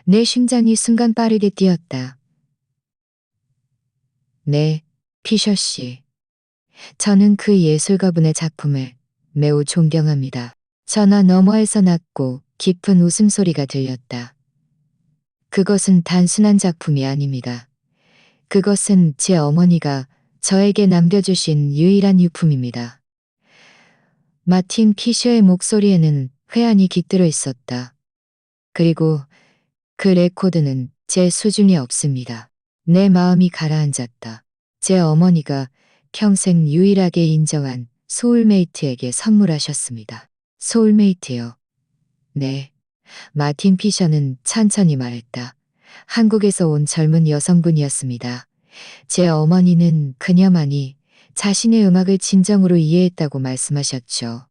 내 심장이 순간 빠르게 뛰었다. 네, 피셔 씨. 저는 그 예술가분의 작품을 매우 존경합니다. 전화 너머에서 낮고 깊은 웃음소리가 들렸다. 그것은 단순한 작품이 아닙니다. 그것은 제 어머니가 저에게 남겨주신 유일한 유품입니다. 마틴 피셔의 목소리에는 회한이 깃들어 있었다. 그리고 그 레코드는 제 수준이 없습니다. 내 마음이 가라앉았다. 제 어머니가 평생 유일하게 인정한 소울메이트에게 선물하셨습니다. 소울메이트요. 네. 마틴 피셔는 천천히 말했다. 한국에서 온 젊은 여성분이었습니다. 제 어머니는 그녀만이 자신의 음악을 진정으로 이해했다고 말씀하셨죠.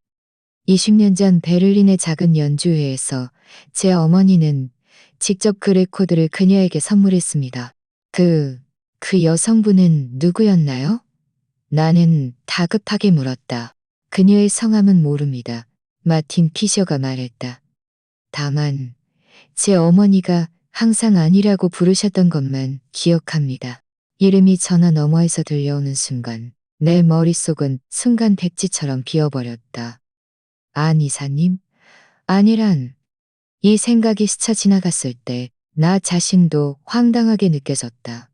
20년 전 베를린의 작은 연주회에서 제 어머니는 직접 그 레코드를 그녀에게 선물했습니다. 그 여성분은 누구였나요? 나는 다급하게 물었다. 그녀의 성함은 모릅니다. 마틴 피셔가 말했다. 다만 제 어머니가 항상 아니라고 부르셨던 것만 기억합니다. 이름이 전화 너머에서 들려오는 순간 내 머릿속은 순간 백지처럼 비어버렸다. 안 이사님? 아니란. 이 생각이 스쳐 지나갔을 때 나 자신도 황당하게 느껴졌다.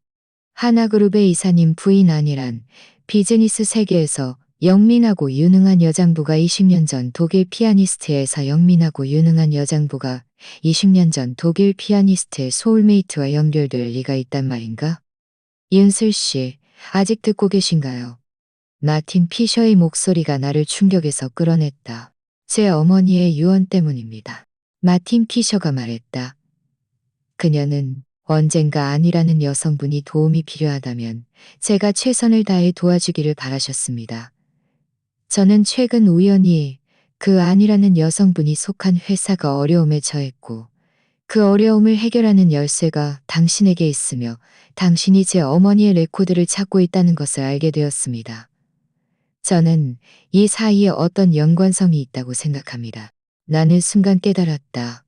하나그룹의 이사님 부인 아니란 비즈니스 세계에서 영민하고 유능한 여장부가 20년 전 독일 피아니스트에서 영민하고 유능한 여장부가 20년 전 독일 피아니스트의 소울메이트와 연결될 리가 있단 말인가? 윤슬 씨, 아직 듣고 계신가요? 마틴 피셔의 목소리가 나를 충격에서 끌어냈다. 제 어머니의 유언 때문입니다. 마틴 피셔가 말했다. 그녀는 언젠가 안이라는 여성분이 도움이 필요하다면 제가 최선을 다해 도와주기를 바라셨습니다. 저는 최근 우연히 그 안이라는 여성분이 속한 회사가 어려움에 처했고 그 어려움을 해결하는 열쇠가 당신에게 있으며 당신이 제 어머니의 레코드를 찾고 있다는 것을 알게 되었습니다. 저는 이 사이에 어떤 연관성이 있다고 생각합니다. 나는 순간 깨달았다.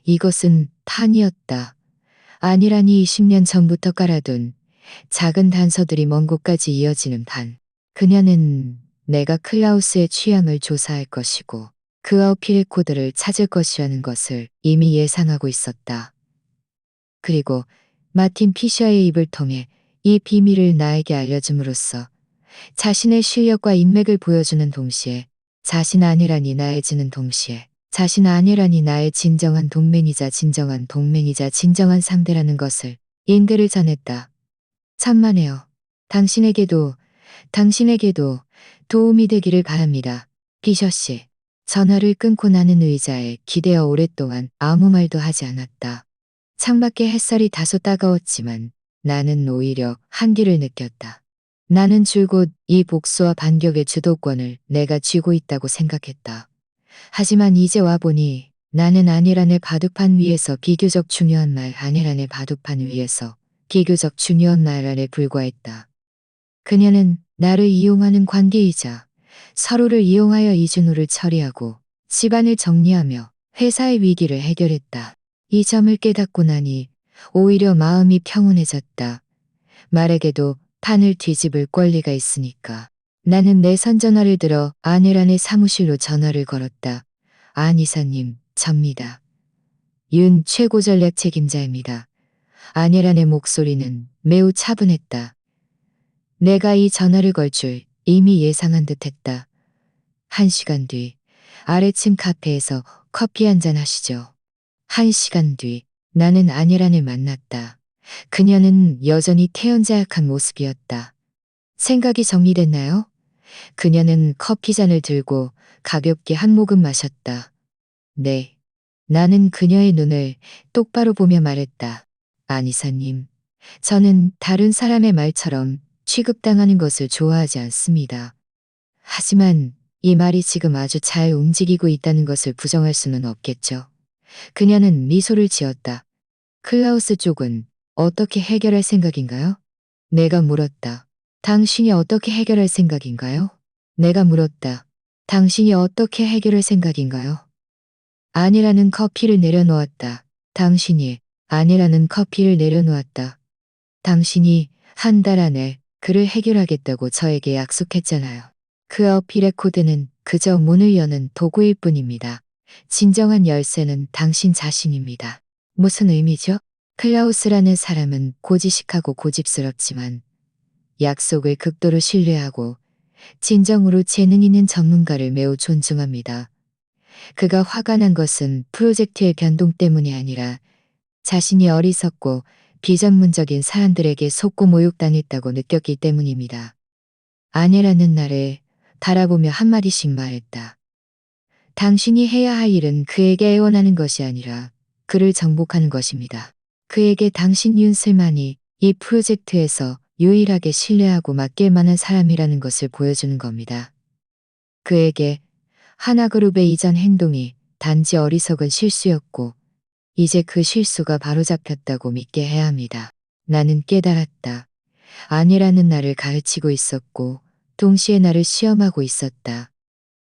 이것은 판이었다. 안이라니 20년 전부터 깔아둔 작은 단서들이 먼 곳까지 이어지는 판. 그녀는 내가 클라우스의 취향을 조사할 것이고 그 어필 코드를 찾을 것이라는 것을 이미 예상하고 있었다. 그리고 마틴 피셔의 입을 통해 이 비밀을 나에게 알려줌으로써 자신의 실력과 인맥을 보여주는 동시에 자신 아니라니 나해지는 동시에 자신 아니라니 나의 진정한 동맹이자 진정한 상대라는 것을 인계를 전했다. 천만에요. 당신에게도 도움이 되기를 바랍니다. 피셔 씨. 전화를 끊고 나는 의자에 기대어 오랫동안 아무 말도 하지 않았다. 창밖의 햇살이 다소 따가웠지만 나는 오히려 한기를 느꼈다. 나는 줄곧 이 복수와 반격의 주도권을 내가 쥐고 있다고 생각했다. 하지만 이제 와보니 나는 아니란의 바둑판 위에서 비교적 중요한 말 아니란의 바둑판 위에서 비교적 중요한 말 아래 불과했다. 그녀는 나를 이용하는 관계이자 서로를 이용하여 이준호를 처리하고 집안을 정리하며 회사의 위기를 해결했다. 이 점을 깨닫고 나니 오히려 마음이 평온해졌다. 말에게도 판을 뒤집을 권리가 있으니까. 나는 내 선전화를 들어 아내란의 사무실로 전화를 걸었다. 안 이사님, 접니다. 윤 최고 전략 책임자입니다. 아내란의 목소리는 매우 차분했다. 내가 이 전화를 걸 줄 이미 예상한 듯 했다. 1시간 뒤 아래층 카페에서 커피 한잔 하시죠. 1시간 뒤 나는 아내란을 만났다. 그녀는 여전히 태연자약한 모습이었다. 생각이 정리됐나요? 그녀는 커피잔을 들고 가볍게 한 모금 마셨다. 네. 나는 그녀의 눈을 똑바로 보며 말했다. 안 이사님, 저는 다른 사람의 말처럼 취급당하는 것을 좋아하지 않습니다. 하지만 이 말이 지금 아주 잘 움직이고 있다는 것을 부정할 수는 없겠죠. 그녀는 미소를 지었다. 클라우스 쪽은 어떻게 해결할 생각인가요? 내가 물었다. 당신이 어떻게 해결할 생각인가요? 내가 물었다. 당신이 어떻게 해결할 생각인가요? 아니라는 커피를 내려놓았다. 당신이 아니라는 커피를 내려놓았다. 당신이 한 달 안에 그를 해결하겠다고 저에게 약속했잖아요. 그 어필의 코드는 그저 문을 여는 도구일 뿐입니다. 진정한 열쇠는 당신 자신입니다. 무슨 의미죠? 클라우스라는 사람은 고지식하고 고집스럽지만 약속을 극도로 신뢰하고 진정으로 재능 있는 전문가를 매우 존중합니다. 그가 화가 난 것은 프로젝트의 변동 때문이 아니라 자신이 어리석고 비전문적인 사람들에게 속고 모욕당했다고 느꼈기 때문입니다. 아내라는 나를 바라보며 한마디씩 말했다. 당신이 해야 할 일은 그에게 애원하는 것이 아니라 그를 정복하는 것입니다. 그에게 당신 윤슬만이 이 프로젝트에서 유일하게 신뢰하고 맡길 만한 사람이라는 것을 보여주는 겁니다. 그에게 하나그룹의 이전 행동이 단지 어리석은 실수였고 이제 그 실수가 바로잡혔다고 믿게 해야 합니다. 나는 깨달았다. 아내라는 나를 가르치고 있었고 동시에 나를 시험하고 있었다.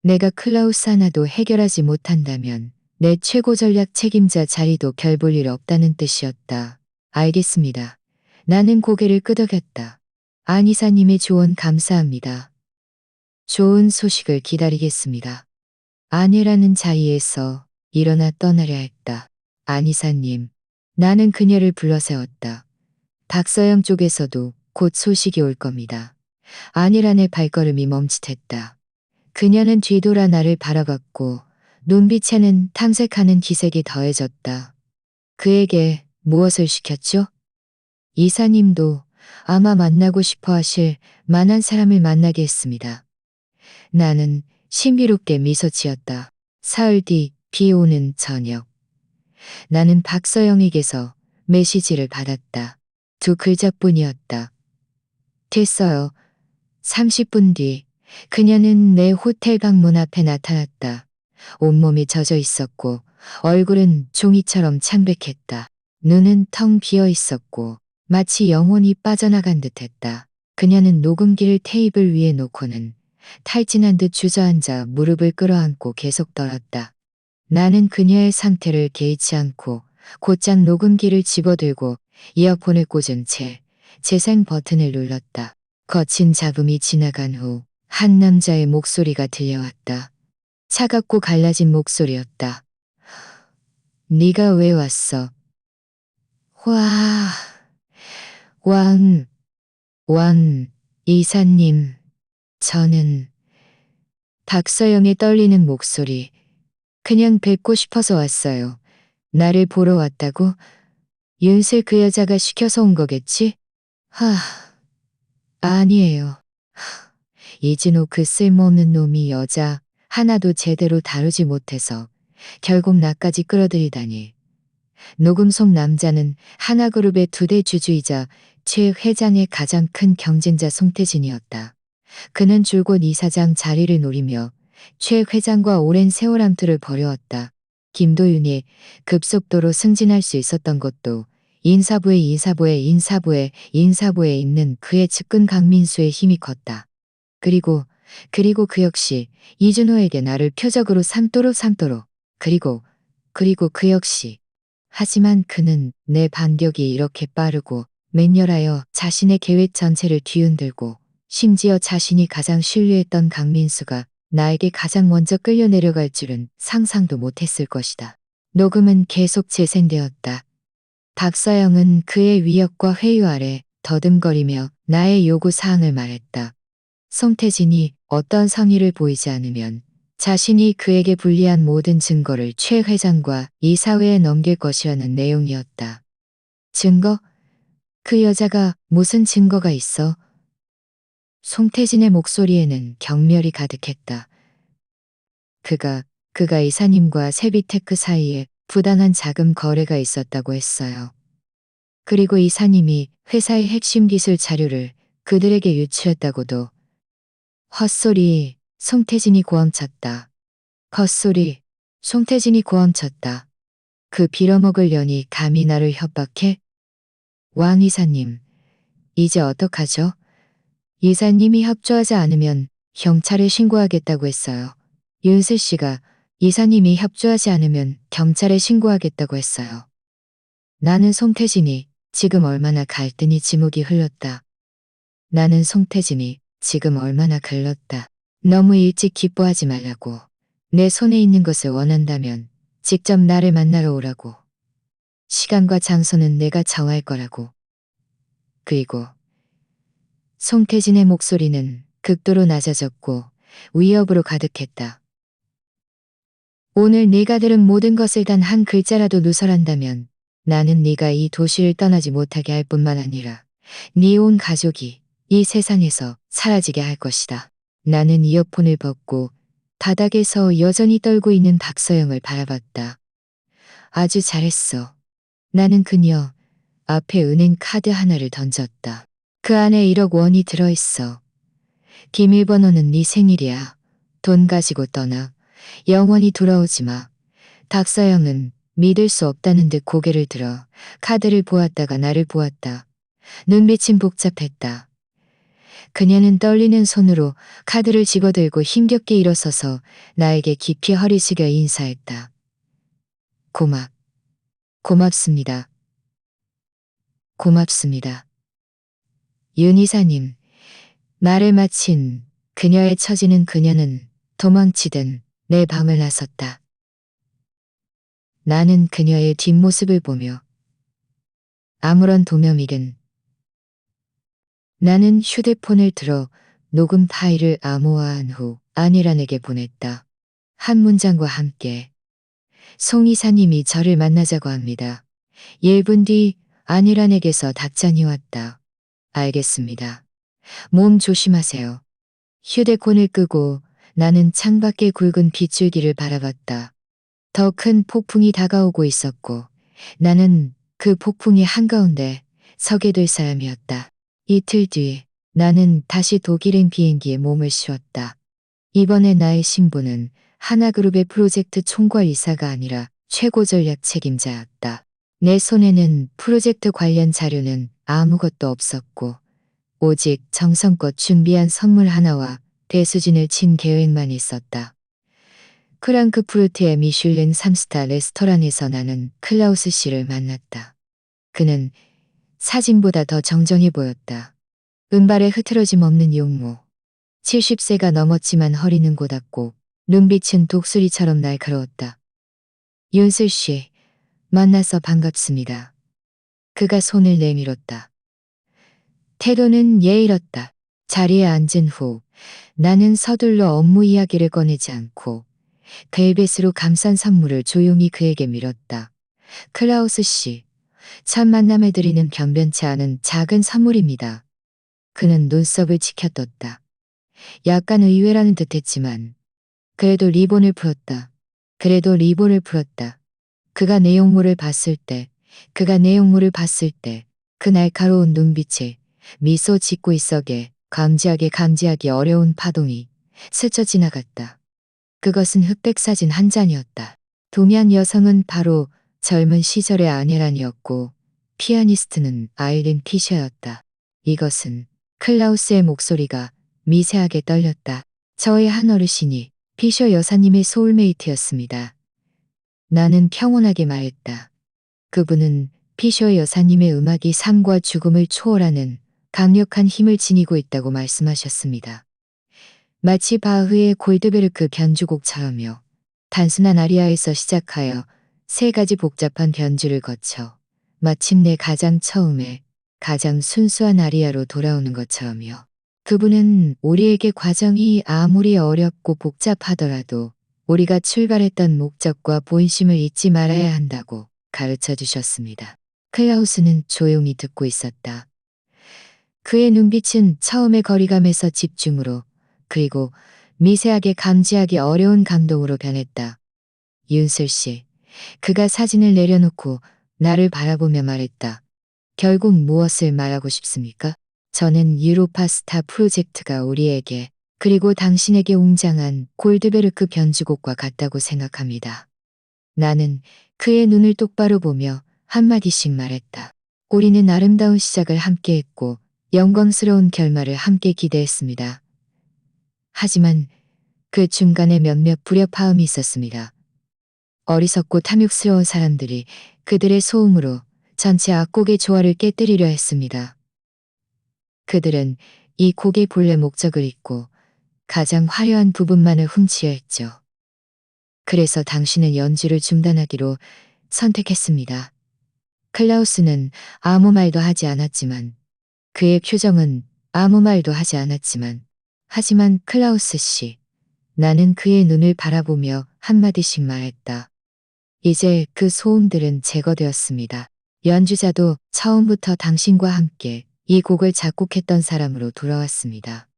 내가 클라우스 하나도 해결하지 못한다면 내 최고 전략 책임자 자리도 별 볼 일 없다는 뜻이었다. 알겠습니다. 나는 고개를 끄덕였다. 안 이사님의 조언 감사합니다. 좋은 소식을 기다리겠습니다. 아내라는 자리에서 일어나 떠나려 했다. 안 이사님. 나는 그녀를 불러세웠다. 박서영 쪽에서도 곧 소식이 올 겁니다. 아내란의 발걸음이 멈칫했다. 그녀는 뒤돌아 나를 바라봤고 눈빛에는 탐색하는 기색이 더해졌다. 그에게 무엇을 시켰죠? 이사님도 아마 만나고 싶어 하실 만한 사람을 만나게 했습니다. 나는 신비롭게 미소 지었다. 사흘 뒤 비 오는 저녁. 나는 박서영에게서 메시지를 받았다. 두 글자뿐이었다. 됐어요. 30분 뒤 그녀는 내 호텔 방문 앞에 나타났다. 온몸이 젖어 있었고 얼굴은 종이처럼 창백했다. 눈은 텅 비어 있었고 마치 영혼이 빠져나간 듯했다. 그녀는 녹음기를 테이블 위에 놓고는 탈진한 듯 주저앉아 무릎을 끌어안고 계속 떨었다. 나는 그녀의 상태를 개의치 않고 곧장 녹음기를 집어들고 이어폰을 꽂은 채 재생 버튼을 눌렀다. 거친 잡음이 지나간 후 한 남자의 목소리가 들려왔다. 차갑고 갈라진 목소리였다. 네가 왜 왔어? 와, 왕, 이사님, 저는 박서영의 떨리는 목소리. 그냥 뵙고 싶어서 왔어요. 나를 보러 왔다고? 윤슬 그 여자가 시켜서 온 거겠지? 아니에요. 이진호 그 쓸모없는 놈이 여자 하나도 제대로 다루지 못해서 결국 나까지 끌어들이다니. 녹음 속 남자는 하나그룹의 두대 주주이자 최 회장의 가장 큰 경쟁자 송태진이었다. 그는 줄곧 이사장 자리를 노리며 최 회장과 오랜 세월 함투를 벌여왔다. 김도윤이 급속도로 승진할 수 있었던 것도 인사부에 있는 그의 측근 강민수의 힘이 컸다. 그리고 그 역시 이준호에게 나를 표적으로 삼도록. 그리고 그 역시. 하지만 그는 내 반격이 이렇게 빠르고 맹렬하여 자신의 계획 전체를 뒤흔들고 심지어 자신이 가장 신뢰했던 강민수가 나에게 가장 먼저 끌려 내려갈 줄은 상상도 못했을 것이다. 녹음은 계속 재생되었다. 박서영은 그의 위협과 회유 아래 더듬거리며 나의 요구 사항을 말했다. 송태진이 어떤 성의를 보이지 않으면 자신이 그에게 불리한 모든 증거를 최 회장과 이사회에 넘길 것이라는 내용이었다. 증거? 그 여자가 무슨 증거가 있어? 송태진의 목소리에는 경멸이 가득했다. 그가 이사님과 세비테크 사이에 부당한 자금 거래가 있었다고 했어요. 그리고 이사님이 회사의 핵심 기술 자료를 그들에게 유출했다고도. 헛소리, 송태진이 고함쳤다. 헛소리, 송태진이 고함쳤다. 그 빌어먹을 년이 감히 나를 협박해? 왕 이사님, 이제 어떡하죠? 이사님이 협조하지 않으면 경찰에 신고하겠다고 했어요. 윤슬 씨가 이사님이 협조하지 않으면 경찰에 신고하겠다고 했어요. 나는 송태진이 지금 얼마나 갈등이 지목이 흘렀다. 나는 송태진이 지금 얼마나 글렀다. 너무 일찍 기뻐하지 말라고. 내 손에 있는 것을 원한다면 직접 나를 만나러 오라고. 시간과 장소는 내가 정할 거라고. 그리고 송태진의 목소리는 극도로 낮아졌고 위협으로 가득했다. 오늘 네가 들은 모든 것을 단 한 글자라도 누설한다면 나는 네가 이 도시를 떠나지 못하게 할 뿐만 아니라 네 온 가족이 이 세상에서 사라지게 할 것이다. 나는 이어폰을 벗고 바닥에서 여전히 떨고 있는 박서영을 바라봤다. 아주 잘했어. 나는 그녀 앞에 은행 카드 하나를 던졌다. 그 안에 1억 원이 들어있어. 비밀번호는 네 생일이야. 돈 가지고 떠나. 영원히 돌아오지 마. 박서영은 믿을 수 없다는 듯 고개를 들어 카드를 보았다가 나를 보았다. 눈빛은 복잡했다. 그녀는 떨리는 손으로 카드를 집어들고 힘겹게 일어서서 나에게 깊이 허리 숙여 인사했다. 고맙습니다. 고맙습니다. 윤 이사님. 말을 마친 그녀의 처지는 그녀는 도망치듯 내 방을 나섰다. 나는 그녀의 뒷모습을 보며 아무런 도면이든 나는 휴대폰을 들어 녹음 파일을 암호화한 후 안일환에게 보냈다. 한 문장과 함께 송 이사님이 저를 만나자고 합니다. 1분 뒤 안일환에게서 답장이 왔다. 알겠습니다. 몸 조심하세요. 휴대폰을 끄고 나는 창밖의 굵은 빗줄기를 바라봤다. 더 큰 폭풍이 다가오고 있었고 나는 그 폭풍이 한가운데 서게 될 사람이었다. 이틀 뒤 나는 다시 독일행 비행기에 몸을 씌웠다. 이번에 나의 신분은 하나그룹의 프로젝트 총괄 이사가 아니라 최고 전략 책임자였다. 내 손에는 프로젝트 관련 자료는 아무것도 없었고 오직 정성껏 준비한 선물 하나와 대수진을 친 계획만 있었다. 크랑크푸르트의 미슐랭 3스타 레스토랑에서 나는 클라우스 씨를 만났다. 그는 사진보다 더 정정해 보였다. 은발에 흐트러짐 없는 용모. 70세가 넘었지만 허리는 곧았고 눈빛은 독수리처럼 날카로웠다. 윤슬 씨, 만나서 반갑습니다. 그가 손을 내밀었다. 태도는 예의롭다. 자리에 앉은 후 나는 서둘러 업무 이야기를 꺼내지 않고 벨벳으로 감싼 선물을 조용히 그에게 밀었다. 클라우스 씨, 첫 만남에 드리는 변변치 않은 작은 선물입니다. 그는 눈썹을 치켜떴다. 약간 의외라는 듯했지만 그래도 리본을 풀었다. 그가 내용물을 봤을 때 그 날카로운 눈빛에 미소 짓고 있어게 감지하기 어려운 파동이 스쳐 지나갔다. 그것은 흑백 사진 한 장이었다. 도면 여성은 바로 젊은 시절의 아내란이었고 피아니스트는 아일린 피셔였다. 이것은 클라우스의 목소리가 미세하게 떨렸다. 저의 한 어르신이 피셔 여사님의 소울메이트였습니다. 나는 평온하게 말했다. 그분은 피셔 여사님의 음악이 삶과 죽음을 초월하는 강력한 힘을 지니고 있다고 말씀하셨습니다. 마치 바흐의 골드베르크 변주곡처럼요. 단순한 아리아에서 시작하여 세 가지 복잡한 변주를 거쳐 마침내 가장 처음에 가장 순수한 아리아로 돌아오는 것처럼요. 그분은 우리에게 과정이 아무리 어렵고 복잡하더라도 우리가 출발했던 목적과 본심을 잊지 말아야 한다고 가르쳐 주셨습니다. 클라우스는 조용히 듣고 있었다. 그의 눈빛은 처음의 거리감에서 집중으로 그리고 미세하게 감지하기 어려운 감동으로 변했다. 윤슬 씨, 그가 사진을 내려놓고 나를 바라보며 말했다. 결국 무엇을 말하고 싶습니까? 저는 유로파 스타 프로젝트가 우리에게 그리고 당신에게 웅장한 골드베르크 변주곡과 같다고 생각합니다. 나는 그의 눈을 똑바로 보며 한마디씩 말했다. 우리는 아름다운 시작을 함께 했고 영광스러운 결말을 함께 기대했습니다. 하지만 그 중간에 몇몇 불협화음이 있었습니다. 어리석고 탐욕스러운 사람들이 그들의 소음으로 전체 악곡의 조화를 깨뜨리려 했습니다. 그들은 이 곡의 본래 목적을 잊고 가장 화려한 부분만을 훔치려 했죠. 그래서 당신은 연주를 중단하기로 선택했습니다. 클라우스는 아무 말도 하지 않았지만 그의 표정은 아무 말도 하지 않았지만 하지만 클라우스 씨, 나는 그의 눈을 바라보며 한마디씩 말했다. 이제 그 소음들은 제거되었습니다. 연주자도 처음부터 당신과 함께 이 곡을 작곡했던 사람으로 돌아왔습니다.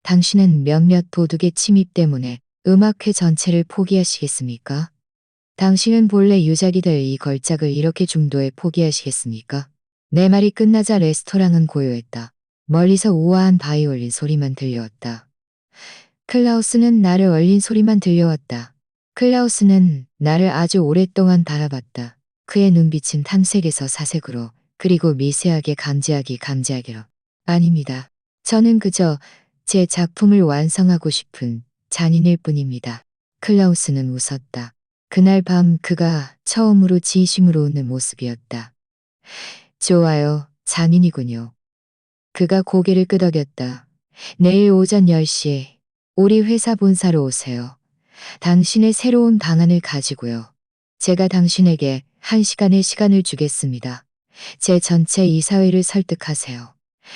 당신은 몇몇 도둑의 침입 때문에 음악회 전체를 포기하시겠습니까? 당신은 본래 유작이 될 이 걸작을 이렇게 중도에 포기하시겠습니까? 내 말이 끝나자 레스토랑은 고요했다. 멀리서 우아한 바이올린 소리만 들려왔다. 클라우스는 나를 얼린 소리만 들려왔다. 클라우스는 나를 아주 오랫동안 바라봤다. 그의 눈빛은 탐색에서 사색으로 그리고 미세하게 감지하기로. 아닙니다. 저는 그저 제 작품을 완성하고 싶은 잔인일 뿐입니다. 클라우스는 웃었다. 그날 밤 그가 처음으로 진심으로 웃는 모습이었다. 좋아요, 잔인이군요. 그가 고개를 끄덕였다. 내일 오전 10시에 우리 회사 본사로 오세요. 당신의 새로운 방안을 가지고요. 제가 당신에게 1시간의 시간을 주겠습니다. 제 전체 이사회를 설득하세요.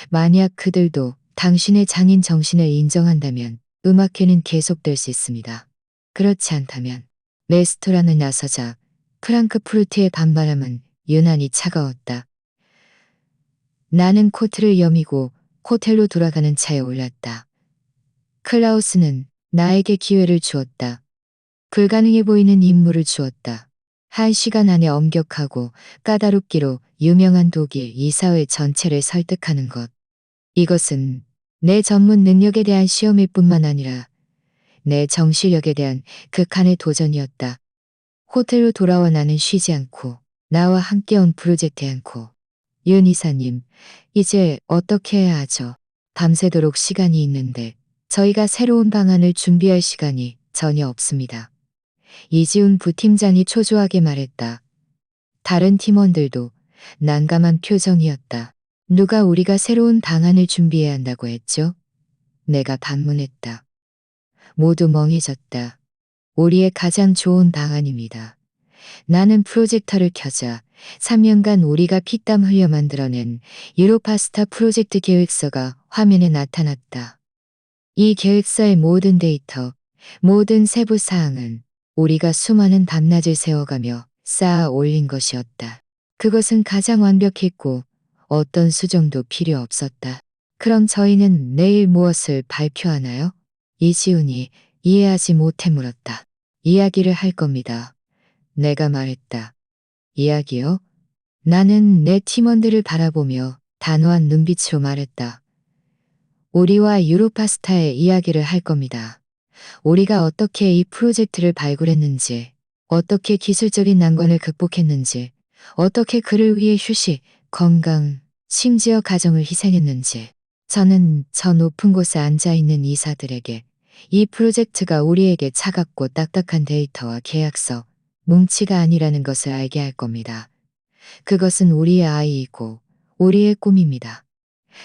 만약 그들도 당신의 장인 정신을 인정한다면 음악회는 계속될 수 있습니다. 그렇지 않다면 레스토랑을 나서자 프랑크푸르트의 밤바람은 유난히 차가웠다. 나는 코트를 여미고 호텔로 돌아가는 차에 올랐다. 클라우스는 나에게 기회를 주었다. 불가능해 보이는 임무를 주었다. 1시간 안에 엄격하고 까다롭기로 유명한 독일 이사회 전체를 설득하는 것. 이것은 내 전문 능력에 대한 시험일 뿐만 아니라 내 정실력에 대한 극한의 도전이었다. 호텔로 돌아와 나는 쉬지 않고 나와 함께 온 프로젝트에 않고 윤 이사님, 이제 어떻게 해야 하죠? 밤새도록 시간이 있는데 저희가 새로운 방안을 준비할 시간이 전혀 없습니다. 이지훈 부팀장이 초조하게 말했다. 다른 팀원들도 난감한 표정이었다. 누가 우리가 새로운 방안을 준비해야 한다고 했죠? 내가 반문했다. 모두 멍해졌다. 우리의 가장 좋은 방안입니다. 나는 프로젝터를 켜자 3년간 우리가 피땀 흘려 만들어낸 유로파스타 프로젝트 계획서가 화면에 나타났다. 이 계획서의 모든 데이터, 모든 세부 사항은 우리가 수많은 밤낮을 세워가며 쌓아 올린 것이었다. 그것은 가장 완벽했고 어떤 수정도 필요 없었다. 그럼 저희는 내일 무엇을 발표하나요? 이지훈이 이해하지 못해 물었다. 이야기를 할 겁니다. 내가 말했다. 이야기요? 나는 내 팀원들을 바라보며 단호한 눈빛으로 말했다. 우리와 유로파스타의 이야기를 할 겁니다. 우리가 어떻게 이 프로젝트를 발굴했는지, 어떻게 기술적인 난관을 극복했는지, 어떻게 그를 위해 휴식, 건강, 심지어 가정을 희생했는지. 저는 저 높은 곳에 앉아있는 이사들에게 이 프로젝트가 우리에게 차갑고 딱딱한 데이터와 계약서, 뭉치가 아니라는 것을 알게 할 겁니다. 그것은 우리의 아이이고 우리의 꿈입니다.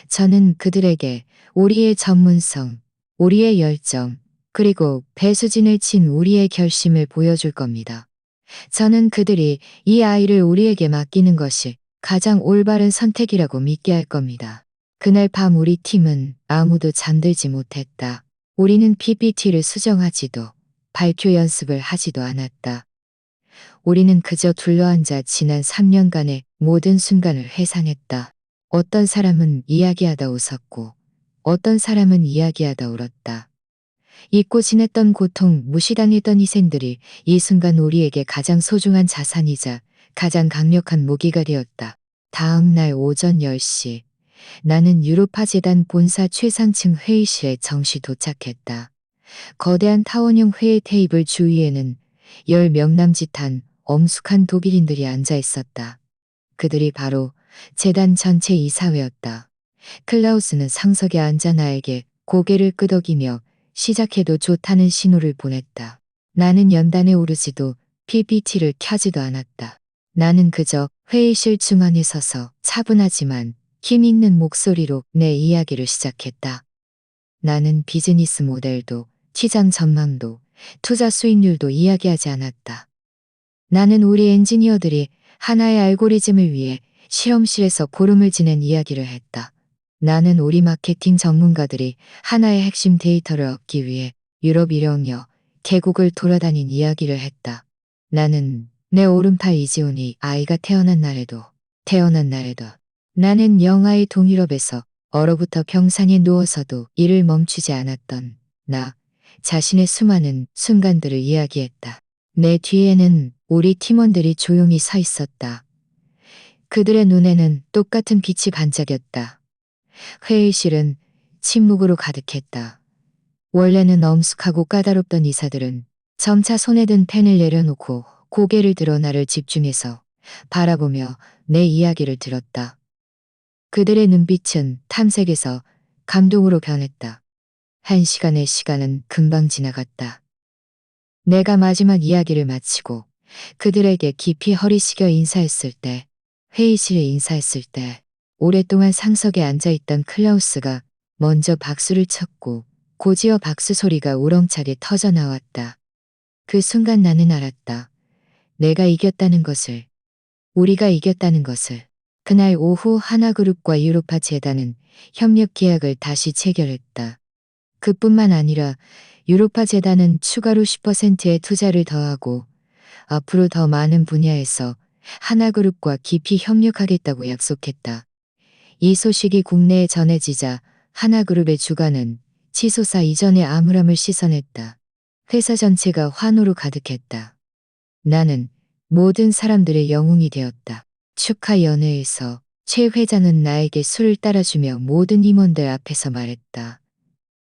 저는 그들에게 우리의 전문성, 우리의 열정, 그리고 배수진을 친 우리의 결심을 보여줄 겁니다. 저는 그들이 이 아이를 우리에게 맡기는 것이 가장 올바른 선택이라고 믿게 할 겁니다. 그날 밤 우리 팀은 아무도 잠들지 못했다. 우리는 PPT를 수정하지도 발표 연습을 하지도 않았다. 우리는 그저 둘러앉아 지난 3년간의 모든 순간을 회상했다. 어떤 사람은 이야기하다 웃었고 어떤 사람은 이야기하다 울었다. 잊고 지냈던 고통, 무시당했던 희생들이 이 순간 우리에게 가장 소중한 자산이자 가장 강력한 무기가 되었다. 다음 날 오전 10시 나는 유로파 재단 본사 최상층 회의실에 정시 도착했다. 거대한 타원형 회의 테이블 주위에는 10명 남짓한 엄숙한 독일인들이 앉아 있었다. 그들이 바로 재단 전체 이사회였다. 클라우스는 상석에 앉아 나에게 고개를 끄덕이며 시작해도 좋다는 신호를 보냈다. 나는 연단에 오르지도 PPT를 켜지도 않았다. 나는 그저 회의실 중앙에 서서 차분하지만 힘 있는 목소리로 내 이야기를 시작했다. 나는 비즈니스 모델도 시장 전망도 투자 수익률도 이야기하지 않았다. 나는 우리 엔지니어들이 하나의 알고리즘을 위해 실험실에서 보름을 지낸 이야기를 했다. 나는 우리 마케팅 전문가들이 하나의 핵심 데이터를 얻기 위해 유럽 1여 개국을 돌아다닌 이야기를 했다. 나는 내 오른팔 이지훈이 아이가 태어난 날에도 나는 영아의 동유럽에서 얼어붙어 병상에 누워서도 일을 멈추지 않았던 나 자신의 수많은 순간들을 이야기했다. 내 뒤에는 우리 팀원들이 조용히 서 있었다. 그들의 눈에는 똑같은 빛이 반짝였다. 회의실은 침묵으로 가득했다. 원래는 엄숙하고 까다롭던 이사들은 점차 손에 든 펜을 내려놓고 고개를 들어 나를 집중해서 바라보며 내 이야기를 들었다. 그들의 눈빛은 탐색에서 감동으로 변했다. 1시간의 시간은 금방 지나갔다. 내가 마지막 이야기를 마치고 그들에게 깊이 허리 숙여 인사했을 때, 회의실에 인사했을 때, 오랫동안 상석에 앉아있던 클라우스가 먼저 박수를 쳤고 고지어 박수 소리가 우렁차게 터져 나왔다. 그 순간 나는 알았다. 내가 이겼다는 것을, 우리가 이겼다는 것을. 그날 오후 하나그룹과 유로파 재단은 협력 계약을 다시 체결했다. 그뿐만 아니라 유로파 재단은 추가로 10%의 투자를 더하고 앞으로 더 많은 분야에서 하나그룹과 깊이 협력하겠다고 약속했다. 이 소식이 국내에 전해지자 하나그룹의 주가는 치솟아 이전의 암울함을 씻어냈다. 회사 전체가 환호로 가득했다. 나는 모든 사람들의 영웅이 되었다. 축하 연회에서 최 회장은 나에게 술을 따라주며 모든 임원들 앞에서 말했다.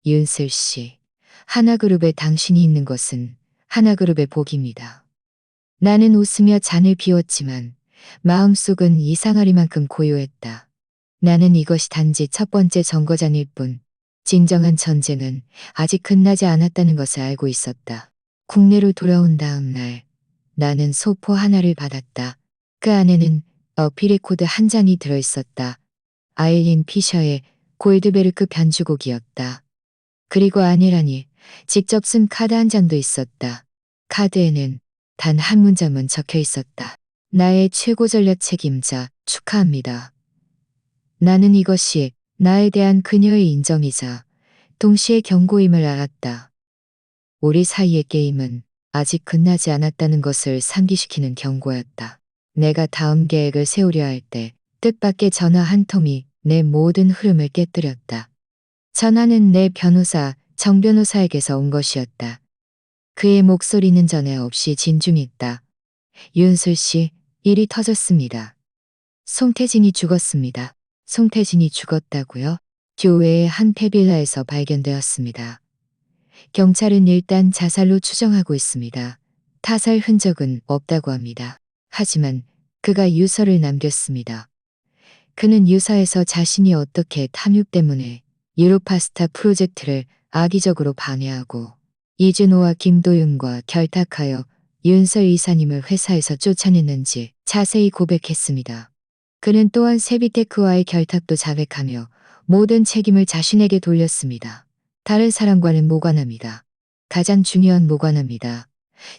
윤슬 씨, 하나그룹에 당신이 있는 것은 하나그룹의 복입니다. 나는 웃으며 잔을 비웠지만 마음속은 이상하리만큼 고요했다. 나는 이것이 단지 첫 번째 정거장일 뿐 진정한 전쟁은 아직 끝나지 않았다는 것을 알고 있었다. 국내로 돌아온 다음 날 나는 소포 하나를 받았다. 그 안에는 어피레코드 한 장이 들어있었다. 아일린 피셔의 골드베르크 변주곡이었다. 그리고 아내라니 직접 쓴 카드 한 장도 있었다. 카드에는 단 한 문장만 적혀 있었다. 나의 최고 전략 책임자 축하합니다. 나는 이것이 나에 대한 그녀의 인정이자 동시에 경고임을 알았다. 우리 사이의 게임은 아직 끝나지 않았다는 것을 상기시키는 경고였다. 내가 다음 계획을 세우려 할 때 뜻밖의 전화 한 통이 내 모든 흐름을 깨뜨렸다. 전화는 내 변호사 정 변호사에게서 온 것이었다. 그의 목소리는 전에 없이 진중했다. 윤슬 씨, 일이 터졌습니다. 송태진이 죽었습니다. 송태진이 죽었다고요? 교외의 한 폐빌라에서 발견되었습니다. 경찰은 일단 자살로 추정하고 있습니다. 타살 흔적은 없다고 합니다. 하지만 그가 유서를 남겼습니다. 그는 유서에서 자신이 어떻게 탐욕 때문에 유로파스타 프로젝트를 악의적으로 방해하고 이준호와 김도윤과 결탁하여 윤설 이사님을 회사에서 쫓아냈는지 자세히 고백했습니다. 그는 또한 세비테크와의 결탁도 자백하며 모든 책임을 자신에게 돌렸습니다. 다른 사람과는 무관합니다. 가장 중요한 무관합니다.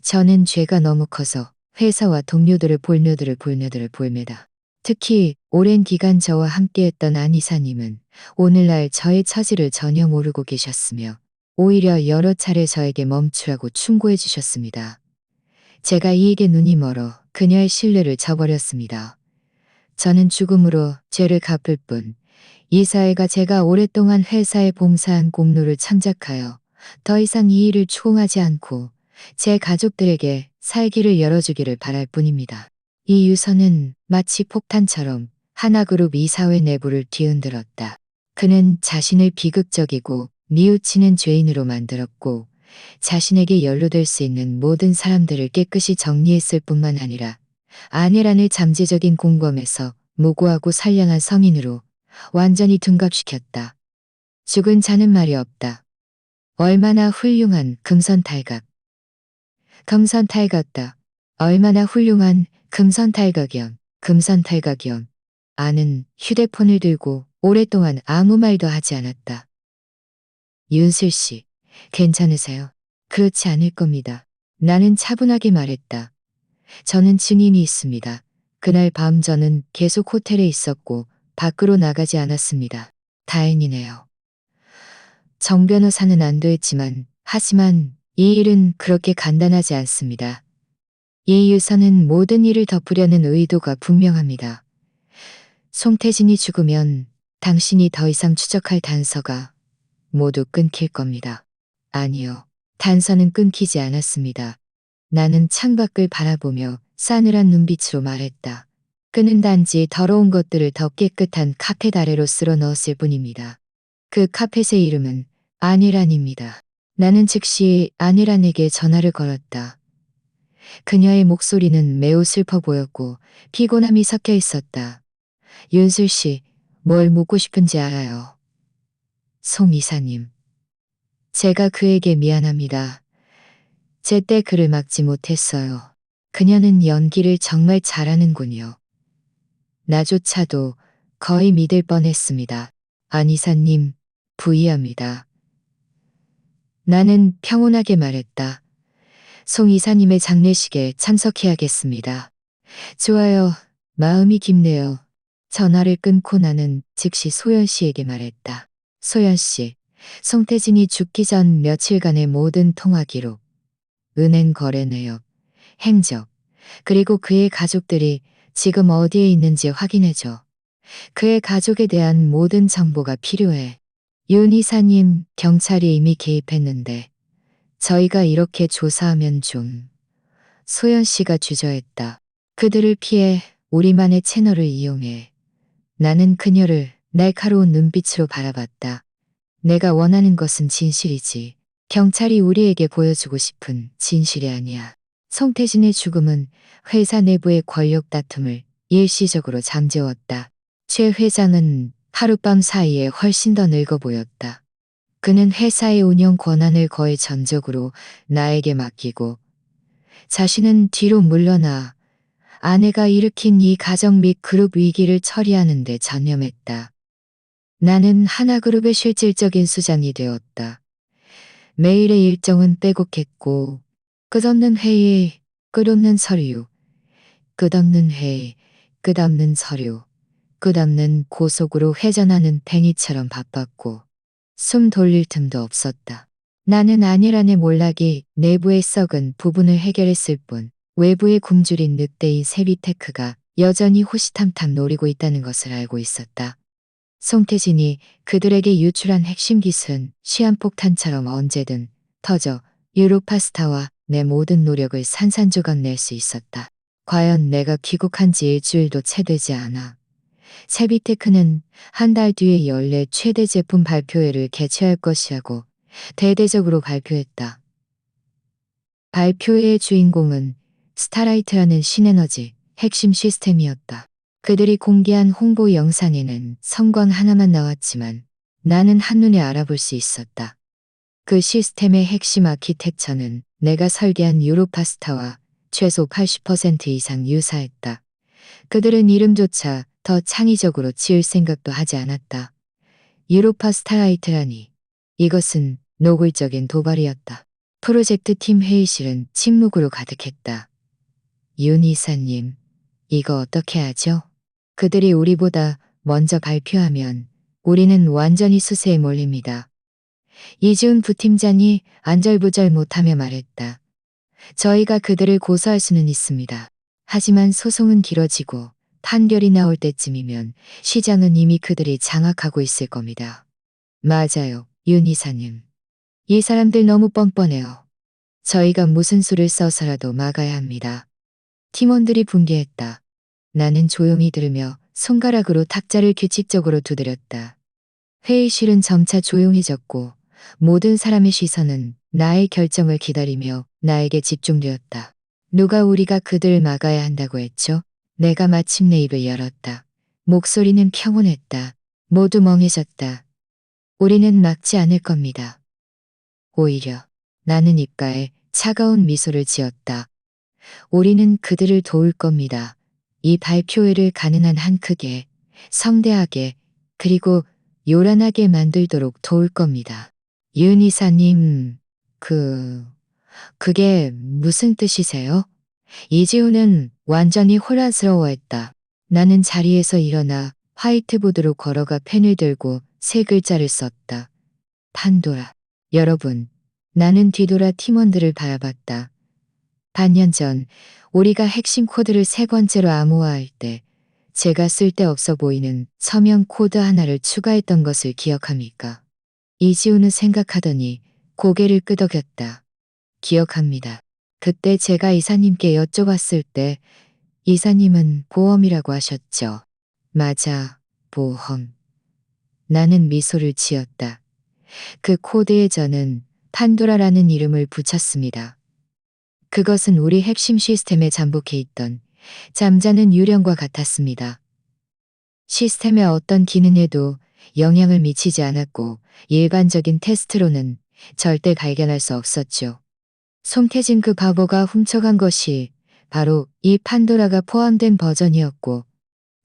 저는 죄가 너무 커서 회사와 동료들을 볼매다. 특히 오랜 기간 저와 함께했던 안 이사님은 오늘날 저의 처지를 전혀 모르고 계셨으며 오히려 여러 차례 저에게 멈추라고 충고해 주셨습니다. 제가 이에게 눈이 멀어 그녀의 신뢰를 저버렸습니다. 저는 죽음으로 죄를 갚을 뿐 이사회가 제가 오랫동안 회사에 봉사한 공로를 참작하여 더 이상 이 일을 추궁하지 않고 제 가족들에게 살기를 열어주기를 바랄 뿐입니다. 이 유서는 마치 폭탄처럼 하나그룹 이사회 내부를 뒤흔들었다. 그는 자신을 비극적이고 뉘우치는 죄인으로 만들었고 자신에게 연루될 수 있는 모든 사람들을 깨끗이 정리했을 뿐만 아니라 아내란을 잠재적인 공범에서 무고하고 선량한 성인으로 완전히 둔갑시켰다. 죽은 자는 말이 없다. 얼마나 훌륭한 금선탈각. 금선탈각다. 얼마나 훌륭한 금선탈각이연. 아는 휴대폰을 들고 오랫동안 아무 말도 하지 않았다. 윤슬 씨, 괜찮으세요? 그렇지 않을 겁니다. 나는 차분하게 말했다. 저는 증인이 있습니다. 그날 밤 저는 계속 호텔에 있었고 밖으로 나가지 않았습니다. 다행이네요. 정 변호사는 안도했지만 하지만 이 일은 그렇게 간단하지 않습니다. 이 유서는 모든 일을 덮으려는 의도가 분명합니다. 송태진이 죽으면 당신이 더 이상 추적할 단서가 모두 끊길 겁니다. 아니요. 단서는 끊기지 않았습니다. 나는 창밖을 바라보며 싸늘한 눈빛으로 말했다. 그는 단지 더러운 것들을 더 깨끗한 카펫 아래로 쓸어 넣었을 뿐입니다. 그 카펫의 이름은 아내란입니다. 나는 즉시 아내란에게 전화를 걸었다. 그녀의 목소리는 매우 슬퍼 보였고 피곤함이 섞여 있었다. 윤슬 씨, 뭘 묻고 싶은지 알아요. 송 이사님. 제가 그에게 미안합니다. 제때 그를 막지 못했어요. 그녀는 연기를 정말 잘하는군요. 나조차도 거의 믿을 뻔했습니다. 안 이사님, 부의합니다. 나는 평온하게 말했다. 송 이사님의 장례식에 참석해야겠습니다. 좋아요. 마음이 깊네요. 전화를 끊고 나는 즉시 소연 씨에게 말했다. 소연 씨, 송태진이 죽기 전 며칠간의 모든 통화 기록, 은행 거래 내역, 행적, 그리고 그의 가족들이 지금 어디에 있는지 확인해줘. 그의 가족에 대한 모든 정보가 필요해. 윤 이사님, 경찰이 이미 개입했는데 저희가 이렇게 조사하면 좀. 소연 씨가 주저했다. 그들을 피해 우리만의 채널을 이용해. 나는 그녀를 날카로운 눈빛으로 바라봤다. 내가 원하는 것은 진실이지. 경찰이 우리에게 보여주고 싶은 진실이 아니야. 송태진의 죽음은 회사 내부의 권력 다툼을 일시적으로 잠재웠다. 최 회장은 하룻밤 사이에 훨씬 더 늙어 보였다. 그는 회사의 운영 권한을 거의 전적으로 나에게 맡기고 자신은 뒤로 물러나 아내가 일으킨 이 가정 및 그룹 위기를 처리하는 데 전념했다. 나는 하나그룹의 실질적인 수장이 되었다. 매일의 일정은 빼곡했고 끝없는 회의, 끝없는 서류, 끝없는 회의, 끝없는 서류, 끝없는 고속으로 회전하는 팽이처럼 바빴고 숨 돌릴 틈도 없었다. 나는 안일한의 몰락이 내부의 썩은 부분을 해결했을 뿐 외부의 굶주린 늑대인 세비테크가 여전히 호시탐탐 노리고 있다는 것을 알고 있었다. 송태진이 그들에게 유출한 핵심 기술은 시한폭탄처럼 언제든 터져 유로파스타와 내 모든 노력을 산산조각 낼 수 있었다. 과연 내가 귀국한 지 일주일도 채 되지 않아 세비테크는 한 달 뒤에 연례 최대 제품 발표회를 개최할 것이라고 대대적으로 발표했다. 발표회의 주인공은 스타라이트라는 신에너지 핵심 시스템이었다. 그들이 공개한 홍보 영상에는 성광 하나만 나왔지만 나는 한눈에 알아볼 수 있었다. 그 시스템의 핵심 아키텍처는 내가 설계한 유로파스타와 최소 80% 이상 유사했다. 그들은 이름조차 더 창의적으로 지을 생각도 하지 않았다. 유로파 스타라이트라니. 이것은 노골적인 도발이었다. 프로젝트 팀 회의실은 침묵으로 가득했다. 윤 이사님, 이거 어떻게 하죠? 그들이 우리보다 먼저 발표하면 우리는 완전히 수세에 몰립니다. 이지훈 부팀장이 안절부절 못하며 말했다. 저희가 그들을 고소할 수는 있습니다. 하지만 소송은 길어지고 판결이 나올 때쯤이면 시장은 이미 그들이 장악하고 있을 겁니다. 맞아요, 윤 이사님. 이 사람들 너무 뻔뻔해요. 저희가 무슨 수를 써서라도 막아야 합니다. 팀원들이 분개했다. 나는 조용히 들으며 손가락으로 탁자를 규칙적으로 두드렸다. 회의실은 점차 조용해졌고 모든 사람의 시선은 나의 결정을 기다리며 나에게 집중되었다. 누가 우리가 그들을 막아야 한다고 했죠? 내가 마침내 입을 열었다. 목소리는 평온했다. 모두 멍해졌다. 우리는 막지 않을 겁니다. 오히려 나는 입가에 차가운 미소를 지었다. 우리는 그들을 도울 겁니다. 이 발표회를 가능한 한 크게, 성대하게, 그리고 요란하게 만들도록 도울 겁니다. 윤 이사님, 그게 무슨 뜻이세요? 이지훈은 완전히 혼란스러워했다. 나는 자리에서 일어나 화이트보드로 걸어가 펜을 들고 세 글자를 썼다. 판도라. 여러분, 나는 뒤돌아 팀원들을 바라봤다. 반년 전 우리가 핵심 코드를 세 번째로 암호화할 때 제가 쓸데없어 보이는 서명 코드 하나를 추가했던 것을 기억합니까? 이지훈은 생각하더니 고개를 끄덕였다. 기억합니다. 그때 제가 이사님께 여쭤봤을 때 이사님은 보험이라고 하셨죠. 맞아, 보험. 나는 미소를 지었다. 그 코드에 저는 판도라라는 이름을 붙였습니다. 그것은 우리 핵심 시스템에 잠복해 있던 잠자는 유령과 같았습니다. 시스템의 어떤 기능에도 영향을 미치지 않았고 일반적인 테스트로는 절대 발견할 수 없었죠. 송태진 그 바보가 훔쳐간 것이 바로 이 판도라가 포함된 버전이었고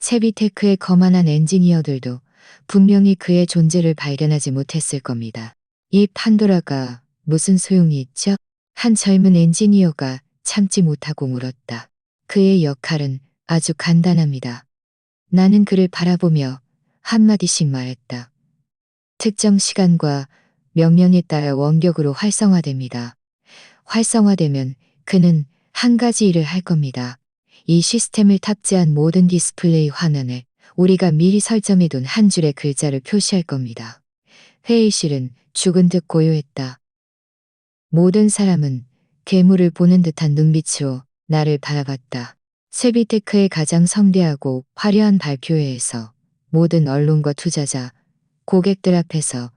세비테크의 거만한 엔지니어들도 분명히 그의 존재를 발견하지 못했을 겁니다. 이 판도라가 무슨 소용이 있죠? 한 젊은 엔지니어가 참지 못하고 물었다. 그의 역할은 아주 간단합니다. 나는 그를 바라보며 한마디씩 말했다. 특정 시간과 명령에 따라 원격으로 활성화됩니다. 활성화되면 그는 한 가지 일을 할 겁니다. 이 시스템을 탑재한 모든 디스플레이 화면에 우리가 미리 설정해둔 한 줄의 글자를 표시할 겁니다. 회의실은 죽은 듯 고요했다. 모든 사람은 괴물을 보는 듯한 눈빛으로 나를 바라봤다. 세비테크의 가장 성대하고 화려한 발표회에서 모든 언론과 투자자, 고객들 앞에서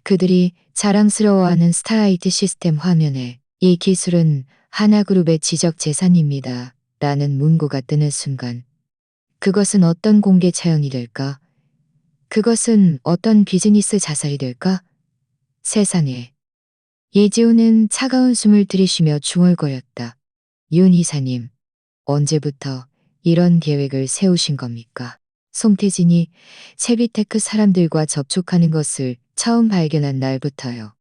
그들이 자랑스러워하는 스타라이트 시스템 화면에 이 기술은 하나그룹의 지적 재산입니다. 라는 문구가 뜨는 순간 그것은 어떤 공개 처형이 될까? 그것은 어떤 비즈니스 자살이 될까? 세상에. 예지호는 차가운 숨을 들이쉬며 중얼거렸다. 윤 이사님, 언제부터 이런 계획을 세우신 겁니까? 송태진이 채비테크 사람들과 접촉하는 것을 처음 발견한 날부터요.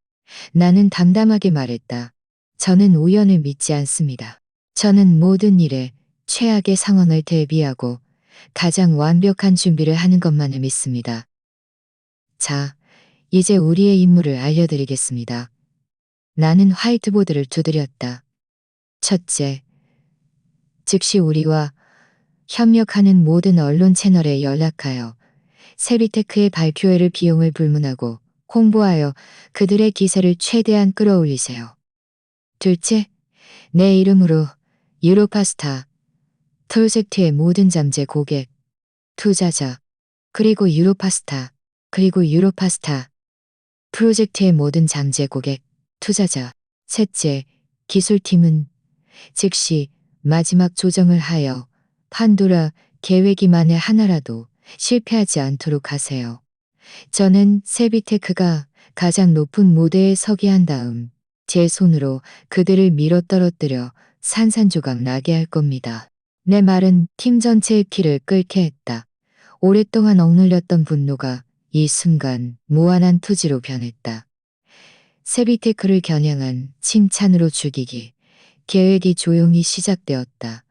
나는 담담하게 말했다. 저는 우연을 믿지 않습니다. 저는 모든 일에 최악의 상황을 대비하고 가장 완벽한 준비를 하는 것만을 믿습니다. 자, 이제 우리의 임무를 알려드리겠습니다. 나는 화이트보드를 두드렸다. 첫째, 즉시 우리와 협력하는 모든 언론 채널에 연락하여 세비테크의 발표회를 비용을 불문하고 홍보하여 그들의 기세를 최대한 끌어올리세요. 둘째, 내 이름으로 유로파스타 프로젝트의 모든 잠재 고객, 투자자, 그리고 유로파스타 프로젝트의 모든 잠재 고객, 투자자. 셋째, 기술팀은 즉시 마지막 조정을 하여 판도라 계획이 만에 하나라도 실패하지 않도록 하세요. 저는 세비테크가 가장 높은 무대에 서게 한 다음 제 손으로 그들을 밀어 떨어뜨려 산산조각 나게 할 겁니다. 내 말은 팀 전체의 피를 끓게 했다. 오랫동안 억눌렸던 분노가 이 순간 무한한 투지로 변했다. 세비테크를 겨냥한 칭찬으로 죽이기. 계획이 조용히 시작되었다.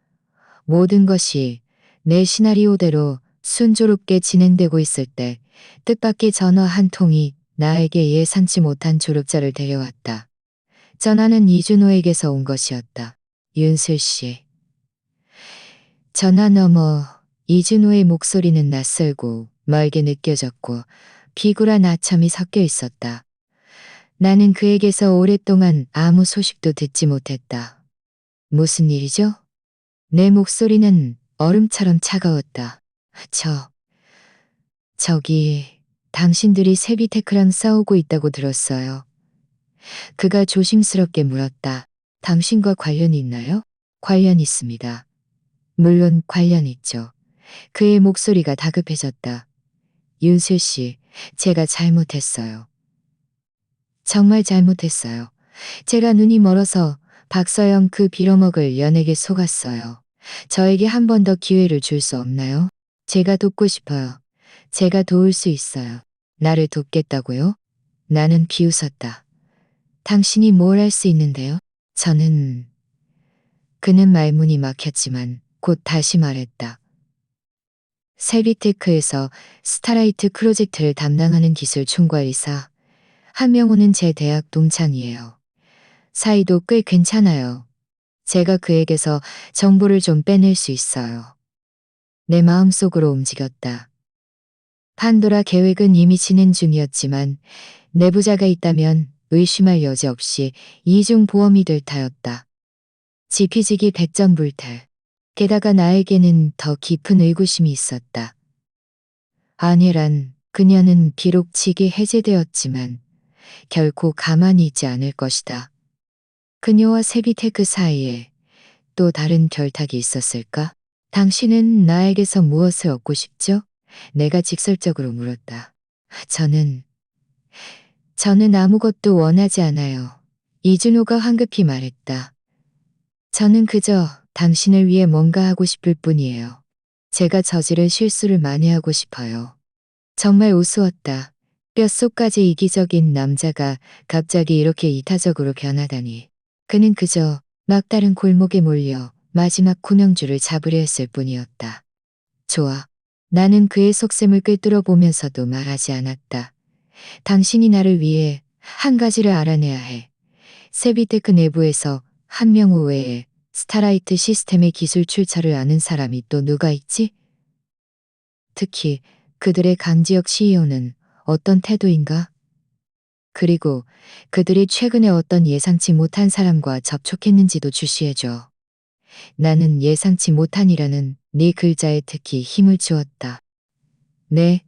모든 것이 내 시나리오대로 순조롭게 진행되고 있을 때 뜻밖의 전화 한 통이 나에게 예상치 못한 조력자를 데려왔다. 전화는 이준호에게서 온 것이었다. 윤슬 씨. 전화 너머 이준호의 목소리는 낯설고 멀게 느껴졌고 비굴한 아첨이 섞여 있었다. 나는 그에게서 오랫동안 아무 소식도 듣지 못했다. 무슨 일이죠? 내 목소리는 얼음처럼 차가웠다. 저기, 당신들이 세비테크랑 싸우고 있다고 들었어요. 그가 조심스럽게 물었다. 당신과 관련이 있나요? 관련 있습니다. 물론 관련 있죠. 그의 목소리가 다급해졌다. 윤슬 씨, 제가 잘못했어요. 정말 잘못했어요. 제가 눈이 멀어서 박서영 그 빌어먹을 연에게 속았어요. 저에게 한 번 더 기회를 줄 수 없나요? 제가 돕고 싶어요. 제가 도울 수 있어요. 나를 돕겠다고요? 나는 비웃었다. 당신이 뭘 할 수 있는데요? 그는 말문이 막혔지만 곧 다시 말했다. 세비테크에서 스타라이트 프로젝트를 담당하는 기술 총괄이사 한명호는 제 대학 동창이에요. 사이도 꽤 괜찮아요. 제가 그에게서 정보를 좀 빼낼 수 있어요. 내 마음속으로 움직였다. 판도라 계획은 이미 진행 중이었지만 내부자가 있다면 의심할 여지 없이 이중 보험이 될 타였다. 지피지기 백전불탈. 게다가 나에게는 더 깊은 의구심이 있었다. 아내란 그녀는 비록 직이 해제되었지만 결코 가만히 있지 않을 것이다. 그녀와 세비테크 사이에 또 다른 결탁이 있었을까? 당신은 나에게서 무엇을 얻고 싶죠? 내가 직설적으로 물었다. 저는 아무것도 원하지 않아요. 이준호가 황급히 말했다. 저는 그저 당신을 위해 뭔가 하고 싶을 뿐이에요. 제가 저지른 실수를 만회하고 싶어요. 정말 우스웠다. 뼛속까지 이기적인 남자가 갑자기 이렇게 이타적으로 변하다니. 그는 그저 막다른 골목에 몰려 마지막 구명줄을 잡으려 했을 뿐이었다. 좋아. 나는 그의 속셈을 꿰뚫어 보면서도 말하지 않았다. 당신이 나를 위해 한 가지를 알아내야 해. 세비테크 내부에서 한명호 외에 스타라이트 시스템의 기술 출처를 아는 사람이 또 누가 있지? 특히 그들의 강지혁 CEO는 어떤 태도인가? 그리고 그들이 최근에 어떤 예상치 못한 사람과 접촉했는지도 주시해줘. 나는 예상치 못한이라는 네 글자에 특히 힘을 주었다. 네,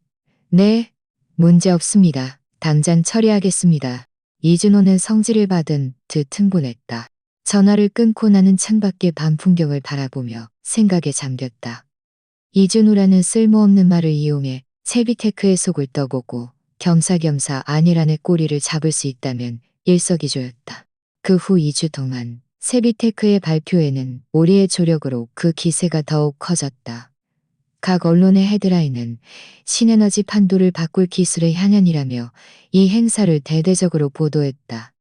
네, 문제 없습니다. 당장 처리하겠습니다. 이준호는 성질을 받은 듯 흥분했다. 전화를 끊고 나는 창밖의 밤 풍경을 바라보며 생각에 잠겼다. 이준호라는 쓸모없는 말을 이용해 세비테크의 속을 떠보고 겸사겸사 안일한의 꼬리를 잡을 수 있다면 일석이조였다. 그 후 2주 동안 세비테크의 발표에는 우리의 조력으로 그 기세가 더욱 커졌다. 각 언론의 헤드라인은 신에너지 판도를 바꿀 기술의 향연이라며 이 행사를 대대적으로 보도했다.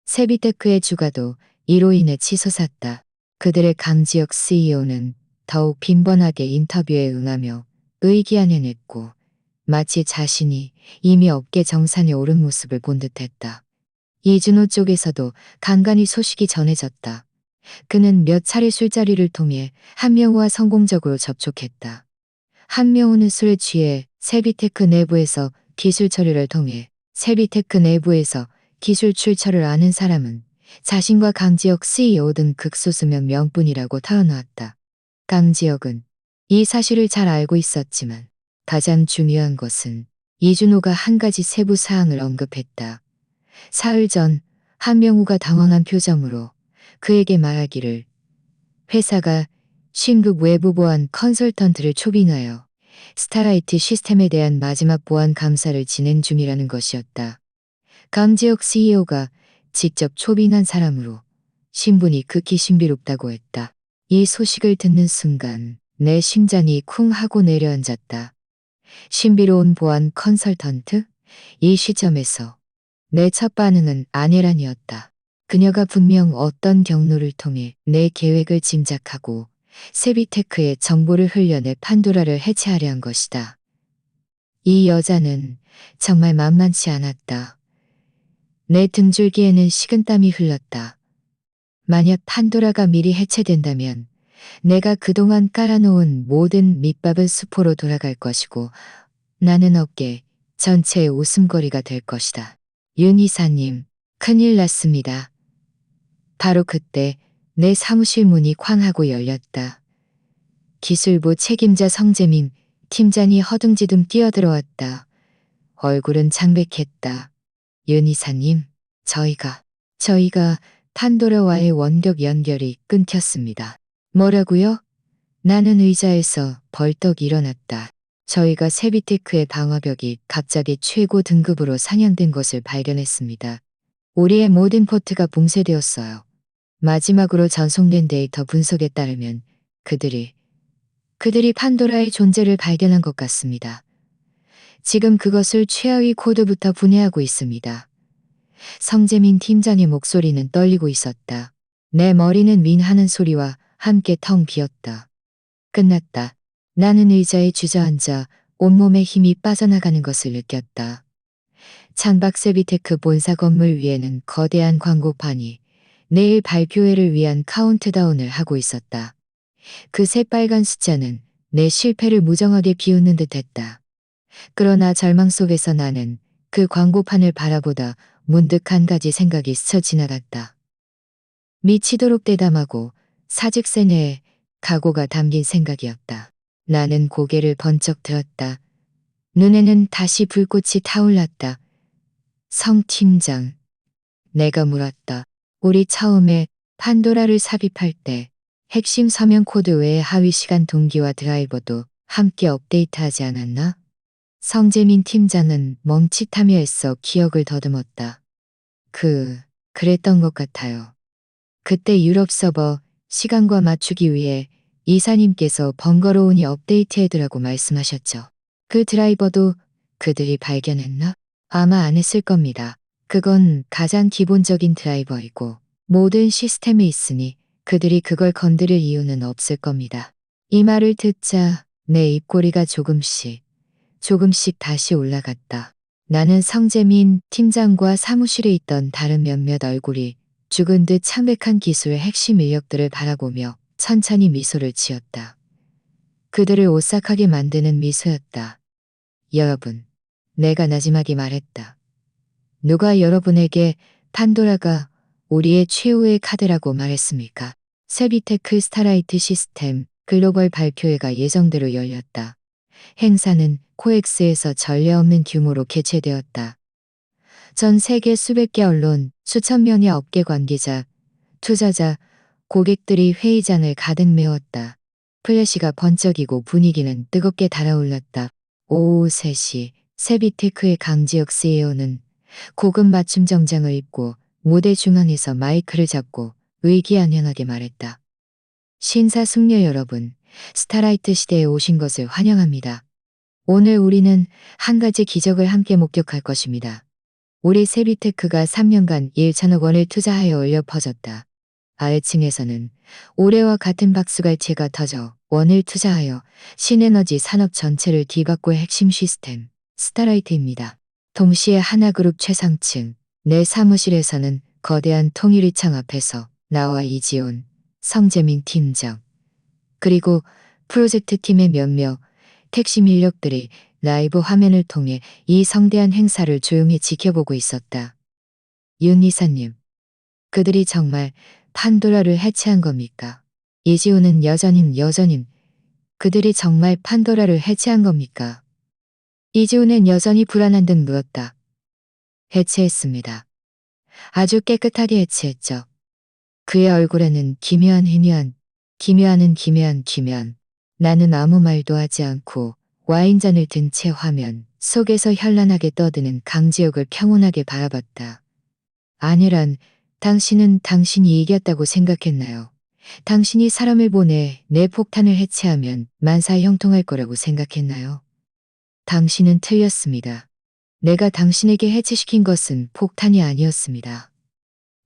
세비테크의 주가도 이로 인해 치솟았다. 그들의 강지혁 CEO는 더욱 빈번하게 인터뷰에 응하며 의기양양했고 마치 자신이 이미 업계 정상에 오른 모습을 본 듯했다. 이준호 쪽에서도 간간히 소식이 전해졌다. 그는 몇 차례 술자리를 통해 한명우와 성공적으로 접촉했다. 한명우는 술에 취해 세비테크 내부에서 기술 처리를 통해 세비테크 내부에서 기술 출처를 아는 사람은 자신과 강지혁 CEO 등 극소수 몇 명뿐이라고 터여놓았다. 강지혁은 이 사실을 잘 알고 있었지만 가장 중요한 것은 이준호가 한 가지 세부 사항을 언급했다. 사흘 전 한명우가 당황한 표정으로 그에게 말하기를 회사가 신급 외부 보안 컨설턴트를 초빙하여 스타라이트 시스템에 대한 마지막 보안 감사를 진행 중이라는 것이었다. 강지혁 CEO가 직접 초빙한 사람으로 신분이 극히 신비롭다고 했다. 이 소식을 듣는 순간 내 심장이 쿵 하고 내려앉았다. 신비로운 보안 컨설턴트? 이 시점에서 내 첫 반응은 아내란이었다. 그녀가 분명 어떤 경로를 통해 내 계획을 짐작하고 세비테크의 정보를 흘려내 판도라를 해체하려 한 것이다. 이 여자는 정말 만만치 않았다. 내 등줄기에는 식은땀이 흘렀다. 만약 판도라가 미리 해체된다면 내가 그동안 깔아놓은 모든 밑밥은 수포로 돌아갈 것이고 나는 업계 전체의 웃음거리가 될 것이다. 윤 이사님, 큰일 났습니다. 바로 그때 내 사무실 문이 쾅 하고 열렸다. 기술부 책임자 성재민 팀장이 허둥지둥 뛰어들어왔다. 얼굴은 창백했다. 윤 이사님, 저희가 판도라와의 원격 연결이 끊겼습니다. 뭐라고요? 나는 의자에서 벌떡 일어났다. 저희가 세비테크의 방화벽이 갑자기 최고 등급으로 상향된 것을 발견했습니다. 우리의 모든 포트가 봉쇄되었어요. 마지막으로 전송된 데이터 분석에 따르면 그들이 판도라의 존재를 발견한 것 같습니다. 지금 그것을 최하위 코드부터 분해하고 있습니다. 성재민 팀장의 목소리는 떨리고 있었다. 내 머리는 윙하는 소리와 함께 텅 비었다. 끝났다. 나는 의자에 주저앉아 온몸에 힘이 빠져나가는 것을 느꼈다. 창밖 세비테크 본사 건물 위에는 거대한 광고판이 내일 발표회를 위한 카운트다운을 하고 있었다. 그 새빨간 숫자는 내 실패를 무정하게 비웃는 듯했다. 그러나 절망 속에서 나는 그 광고판을 바라보다 문득 한 가지 생각이 스쳐 지나갔다. 미치도록 대담하고 사직세뇌의 각오가 담긴 생각이었다. 나는 고개를 번쩍 들었다. 눈에는 다시 불꽃이 타올랐다. 성 팀장. 내가 물었다. 우리 처음에 판도라를 삽입할 때 핵심 서명 코드 외에 하위 시간 동기와 드라이버도 함께 업데이트하지 않았나? 성재민 팀장은 멈칫하며 애써 기억을 더듬었다. 그랬던 것 같아요. 그때 유럽 서버 시간과 맞추기 위해 이사님께서 번거로우니 업데이트해두라고 말씀하셨죠. 그 드라이버도 그들이 발견했나? 아마 안 했을 겁니다. 그건 가장 기본적인 드라이버이고 모든 시스템에 있으니 그들이 그걸 건드릴 이유는 없을 겁니다. 이 말을 듣자 내 입꼬리가 조금씩 다시 올라갔다. 나는 성재민 팀장과 사무실에 있던 다른 몇몇 얼굴이 죽은 듯 창백한 기술의 핵심 인력들을 바라보며 천천히 미소를 지었다. 그들을 오싹하게 만드는 미소였다. 여러분, 내가 나지막이 말했다. 누가 여러분에게 판도라가 우리의 최후의 카드라고 말했습니까? 세비테크 스타라이트 시스템 글로벌 발표회가 예정대로 열렸다. 행사는 코엑스에서 전례 없는 규모로 개최되었다. 전 세계 수백 개 언론, 수천 명의 업계 관계자, 투자자, 고객들이 회의장을 가득 메웠다. 플래시가 번쩍이고 분위기는 뜨겁게 달아올랐다. 오후 3시 세비테크의 강지혁 CEO는 고급 맞춤 정장을 입고 무대 중앙에서 마이크를 잡고 의기양양하게 말했다. 신사숙녀 여러분, 스타라이트 시대에 오신 것을 환영합니다. 오늘 우리는 한 가지 기적을 함께 목격할 것입니다. 우리 세비테크가 3년간 1천억 원을 투자하여 올려 퍼졌다. 아래층에서는 올해와 같은 박수갈채가 터져 원을 투자하여 신에너지 산업 전체를 뒤바꿀 핵심 시스템 스타라이트입니다. 동시에 하나그룹 최상층 내 사무실에서는 거대한 통일의창 앞에서 나와 이지온, 성재민 팀장 그리고 프로젝트 팀의 몇몇 택시 인력들이 라이브 화면을 통해 이 성대한 행사를 조용히 지켜보고 있었다. 윤 이사님, 그들이 정말 판도라를 해체한 겁니까? 이지호는 여전히 그들이 정말 판도라를 해체한 겁니까? 이지호는 여전히 불안한 듯 물었다. 해체했습니다. 아주 깨끗하게 해체했죠. 그의 얼굴에는 기묘한. 나는 아무 말도 하지 않고 와인잔을 든 채 화면 속에서 현란하게 떠드는 강지혁을 평온하게 바라봤다. 아니란, 당신은 당신이 이겼다고 생각했나요? 당신이 사람을 보내 내 폭탄을 해체하면 만사형통할 거라고 생각했나요? 당신은 틀렸습니다. 내가 당신에게 해체시킨 것은 폭탄이 아니었습니다.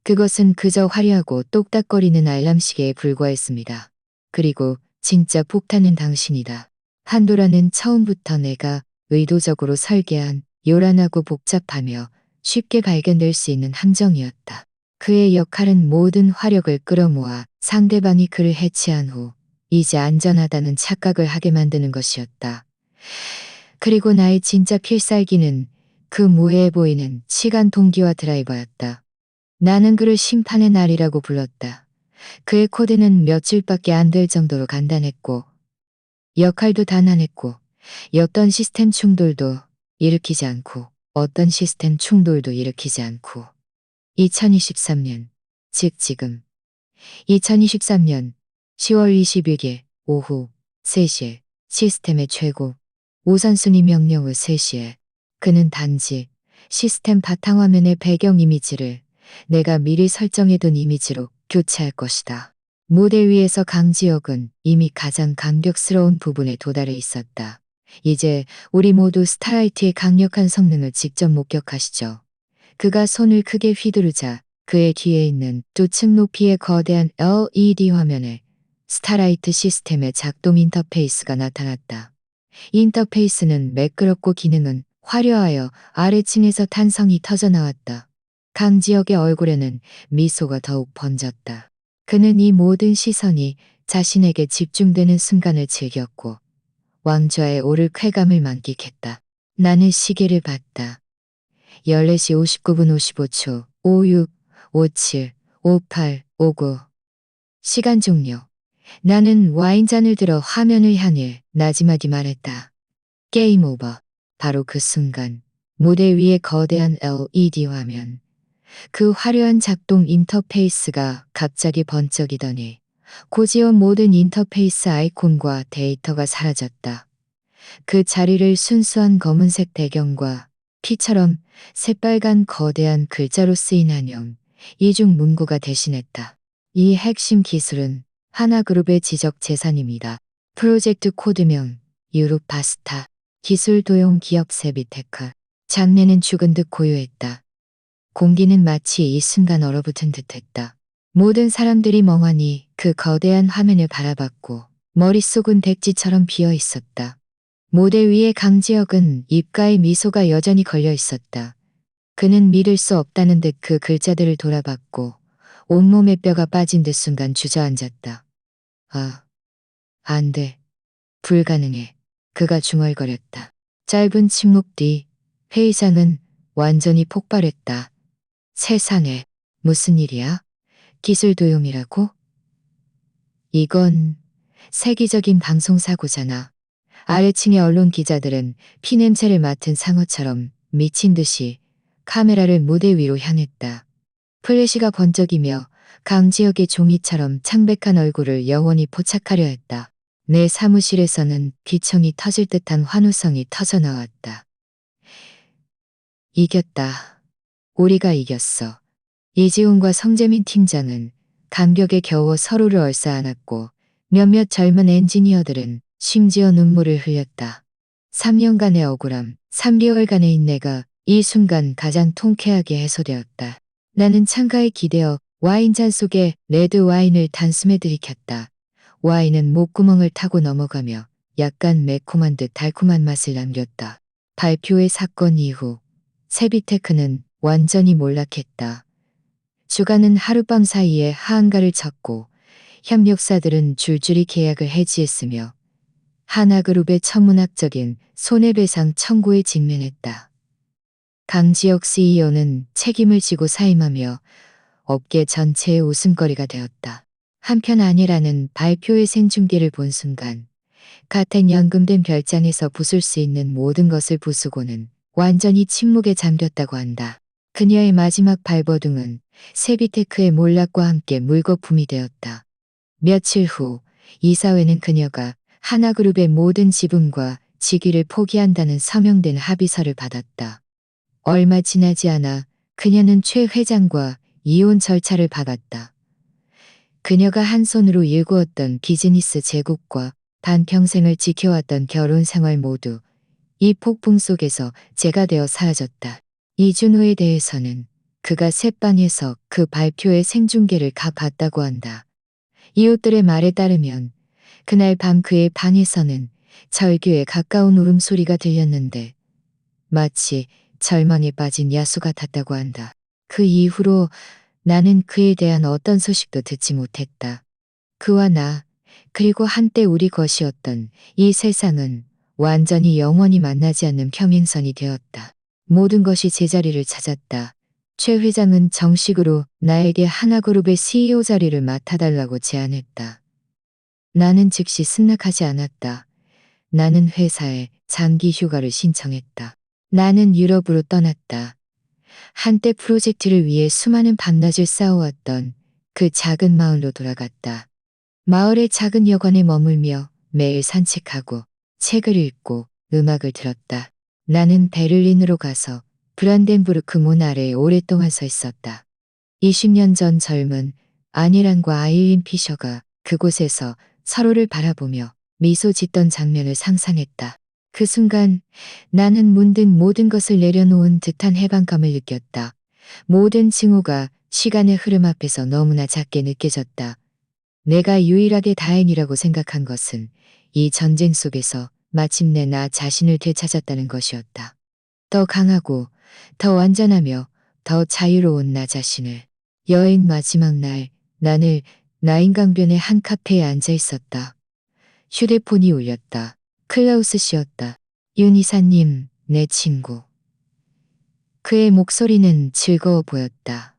그것은 그저 화려하고 똑딱거리는 알람 시계에 불과했습니다. 그리고 진짜 폭탄은 당신이다. 판도라는 처음부터 내가 의도적으로 설계한 요란하고 복잡하며 쉽게 발견될 수 있는 함정이었다. 그의 역할은 모든 화력을 끌어모아 상대방이 그를 해체한 후 이제 안전하다는 착각을 하게 만드는 것이었다. 그리고 나의 진짜 필살기는 그 무해해 보이는 시간 동기화 드라이버였다. 나는 그를 심판의 날이라고 불렀다. 그의 코드는 며칠밖에 안 될 정도로 간단했고 역할도 단안했고 어떤 시스템 충돌도 일으키지 않고 2023년, 즉 지금 2023년 10월 21일 오후 3시에 시스템의 최고 우선순위 명령 후 3시에 그는 단지 시스템 바탕화면의 배경 이미지를 내가 미리 설정해둔 이미지로 교체할 것이다. 무대 위에서 강지혁은 이미 가장 감격스러운 부분에 도달해 있었다. 이제 우리 모두 스타라이트의 강력한 성능을 직접 목격하시죠. 그가 손을 크게 휘두르자 그의 뒤에 있는 2층 높이의 거대한 LED 화면에 스타라이트 시스템의 작동 인터페이스가 나타났다. 인터페이스는 매끄럽고 기능은 화려하여 아래층에서 탄성이 터져나왔다. 강지혁의 얼굴에는 미소가 더욱 번졌다. 그는 이 모든 시선이 자신에게 집중되는 순간을 즐겼고 왕좌에 오를 쾌감을 만끽했다. 나는 시계를 봤다. 14시 59분 55초, 56, 57, 58, 59. 시간 종료. 나는 와인잔을 들어 화면을 향해 나지막이 말했다. 게임 오버. 바로 그 순간 무대 위의 거대한 LED 화면. 그 화려한 작동 인터페이스가 갑자기 번쩍이더니 고지원 모든 인터페이스 아이콘과 데이터가 사라졌다. 그 자리를 순수한 검은색 배경과 피처럼 새빨간 거대한 글자로 쓰인 한영, 이중 문구가 대신했다. 이 핵심 기술은 하나그룹의 지적 재산입니다. 프로젝트 코드명 유루파스타, 기술 도용 기업 세비테크. 장내는 죽은 듯 고요했다. 공기는 마치 이 순간 얼어붙은 듯했다. 모든 사람들이 멍하니 그 거대한 화면을 바라봤고 머릿속은 백지처럼 비어 있었다. 무대 위의 강지혁은 입가에 미소가 여전히 걸려 있었다. 그는 믿을 수 없다는 듯 그 글자들을 돌아봤고 온몸의 뼈가 빠진 듯 순간 주저앉았다. 아, 안 돼. 불가능해. 그가 중얼거렸다. 짧은 침묵 뒤 회의장은 완전히 폭발했다. 세상에, 무슨 일이야? 기술 도용이라고? 이건 세계적인 방송사고잖아. 아래층의 언론 기자들은 피냄새를 맡은 상어처럼 미친 듯이 카메라를 무대 위로 향했다. 플래시가 번쩍이며 강지혁의 종이처럼 창백한 얼굴을 영원히 포착하려 했다. 내 사무실에서는 귀청이 터질 듯한 환호성이 터져나왔다. 이겼다. 우리가 이겼어. 이지훈과 성재민 팀장은 감격에 겨워 서로를 얼싸안았고 몇몇 젊은 엔지니어들은 심지어 눈물을 흘렸다. 3년간의 억울함, 3개월간의 인내가 이 순간 가장 통쾌하게 해소되었다. 나는 창가에 기대어 와인잔 속에 레드 와인을 단숨에 들이켰다. 와인은 목구멍을 타고 넘어가며 약간 매콤한 듯 달콤한 맛을 남겼다. 발표회 사건 이후 세비테크는 완전히 몰락했다. 주가는 하룻밤 사이에 하한가를 쳤고 협력사들은 줄줄이 계약을 해지했으며 하나그룹의 천문학적인 손해배상 청구에 직면했다. 강지혁 CEO는 책임을 지고 사임하며 업계 전체의 웃음거리가 되었다. 한편 아니라는 발표의 생중계를 본 순간 같은 연금된 별장에서 부술 수 있는 모든 것을 부수고는 완전히 침묵에 잠겼다고 한다. 그녀의 마지막 발버둥은 세비테크의 몰락과 함께 물거품이 되었다. 며칠 후 이사회는 그녀가 하나그룹의 모든 지분과 직위를 포기한다는 서명된 합의서를 받았다. 얼마 지나지 않아 그녀는 최 회장과 이혼 절차를 밟았다. 그녀가 한 손으로 일구었던 비즈니스 제국과 반평생을 지켜왔던 결혼 생활 모두 이 폭풍 속에서 재가 되어 사라졌다. 이준호에 대해서는 그가 새방에서 그 발표의 생중계를 가봤다고 한다. 이웃들의 말에 따르면 그날 밤 그의 방에서는 절규에 가까운 울음소리가 들렸는데 마치 절망에 빠진 야수 같았다고 한다. 그 이후로 나는 그에 대한 어떤 소식도 듣지 못했다. 그와 나, 그리고 한때 우리 것이었던 이 세상은 완전히 영원히 만나지 않는 평행선이 되었다. 모든 것이 제자리를 찾았다. 최 회장은 정식으로 나에게 하나그룹의 CEO 자리를 맡아달라고 제안했다. 나는 즉시 승낙하지 않았다. 나는 회사에 장기 휴가를 신청했다. 나는 유럽으로 떠났다. 한때 프로젝트를 위해 수많은 밤낮을 싸워왔던 그 작은 마을로 돌아갔다. 마을의 작은 여관에 머물며 매일 산책하고 책을 읽고 음악을 들었다. 나는 베를린으로 가서 브란덴부르크 문 아래에 오랫동안 서 있었다. 20년 전 젊은 아니란과 아일린 피셔가 그곳에서 서로를 바라보며 미소 짓던 장면을 상상했다. 그 순간 나는 문득 모든 것을 내려놓은 듯한 해방감을 느꼈다. 모든 징후가 시간의 흐름 앞에서 너무나 작게 느껴졌다. 내가 유일하게 다행이라고 생각한 것은 이 전쟁 속에서 마침내 나 자신을 되찾았다는 것이었다. 더 강하고 더 완전하며 더 자유로운 나 자신을. 여행 마지막 날 나는 나인강변의 한 카페에 앉아 있었다. 휴대폰이 울렸다. 클라우스 씨였다. 윤 이사님, 내 친구. 그의 목소리는 즐거워 보였다.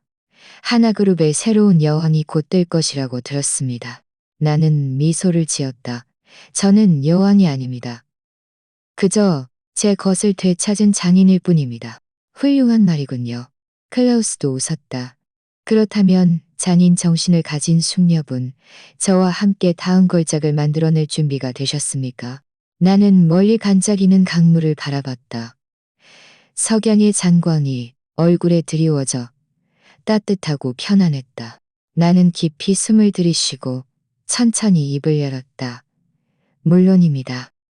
하나그룹의 새로운 여왕이 곧 될 것이라고 들었습니다. 나는 미소를 지었다. 저는 여왕이 아닙니다. 그저 제 것을 되찾은 장인일 뿐입니다. 훌륭한 말이군요. 클라우스도 웃었다. 그렇다면 장인 정신을 가진 숙녀분, 저와 함께 다음 걸작을 만들어낼 준비가 되셨습니까? 나는 멀리 반짝이는 강물을 바라봤다. 석양의 잔광이 얼굴에 드리워져 따뜻하고 편안했다. 나는 깊이 숨을 들이쉬고 천천히 입을 열었다. 물론입니다.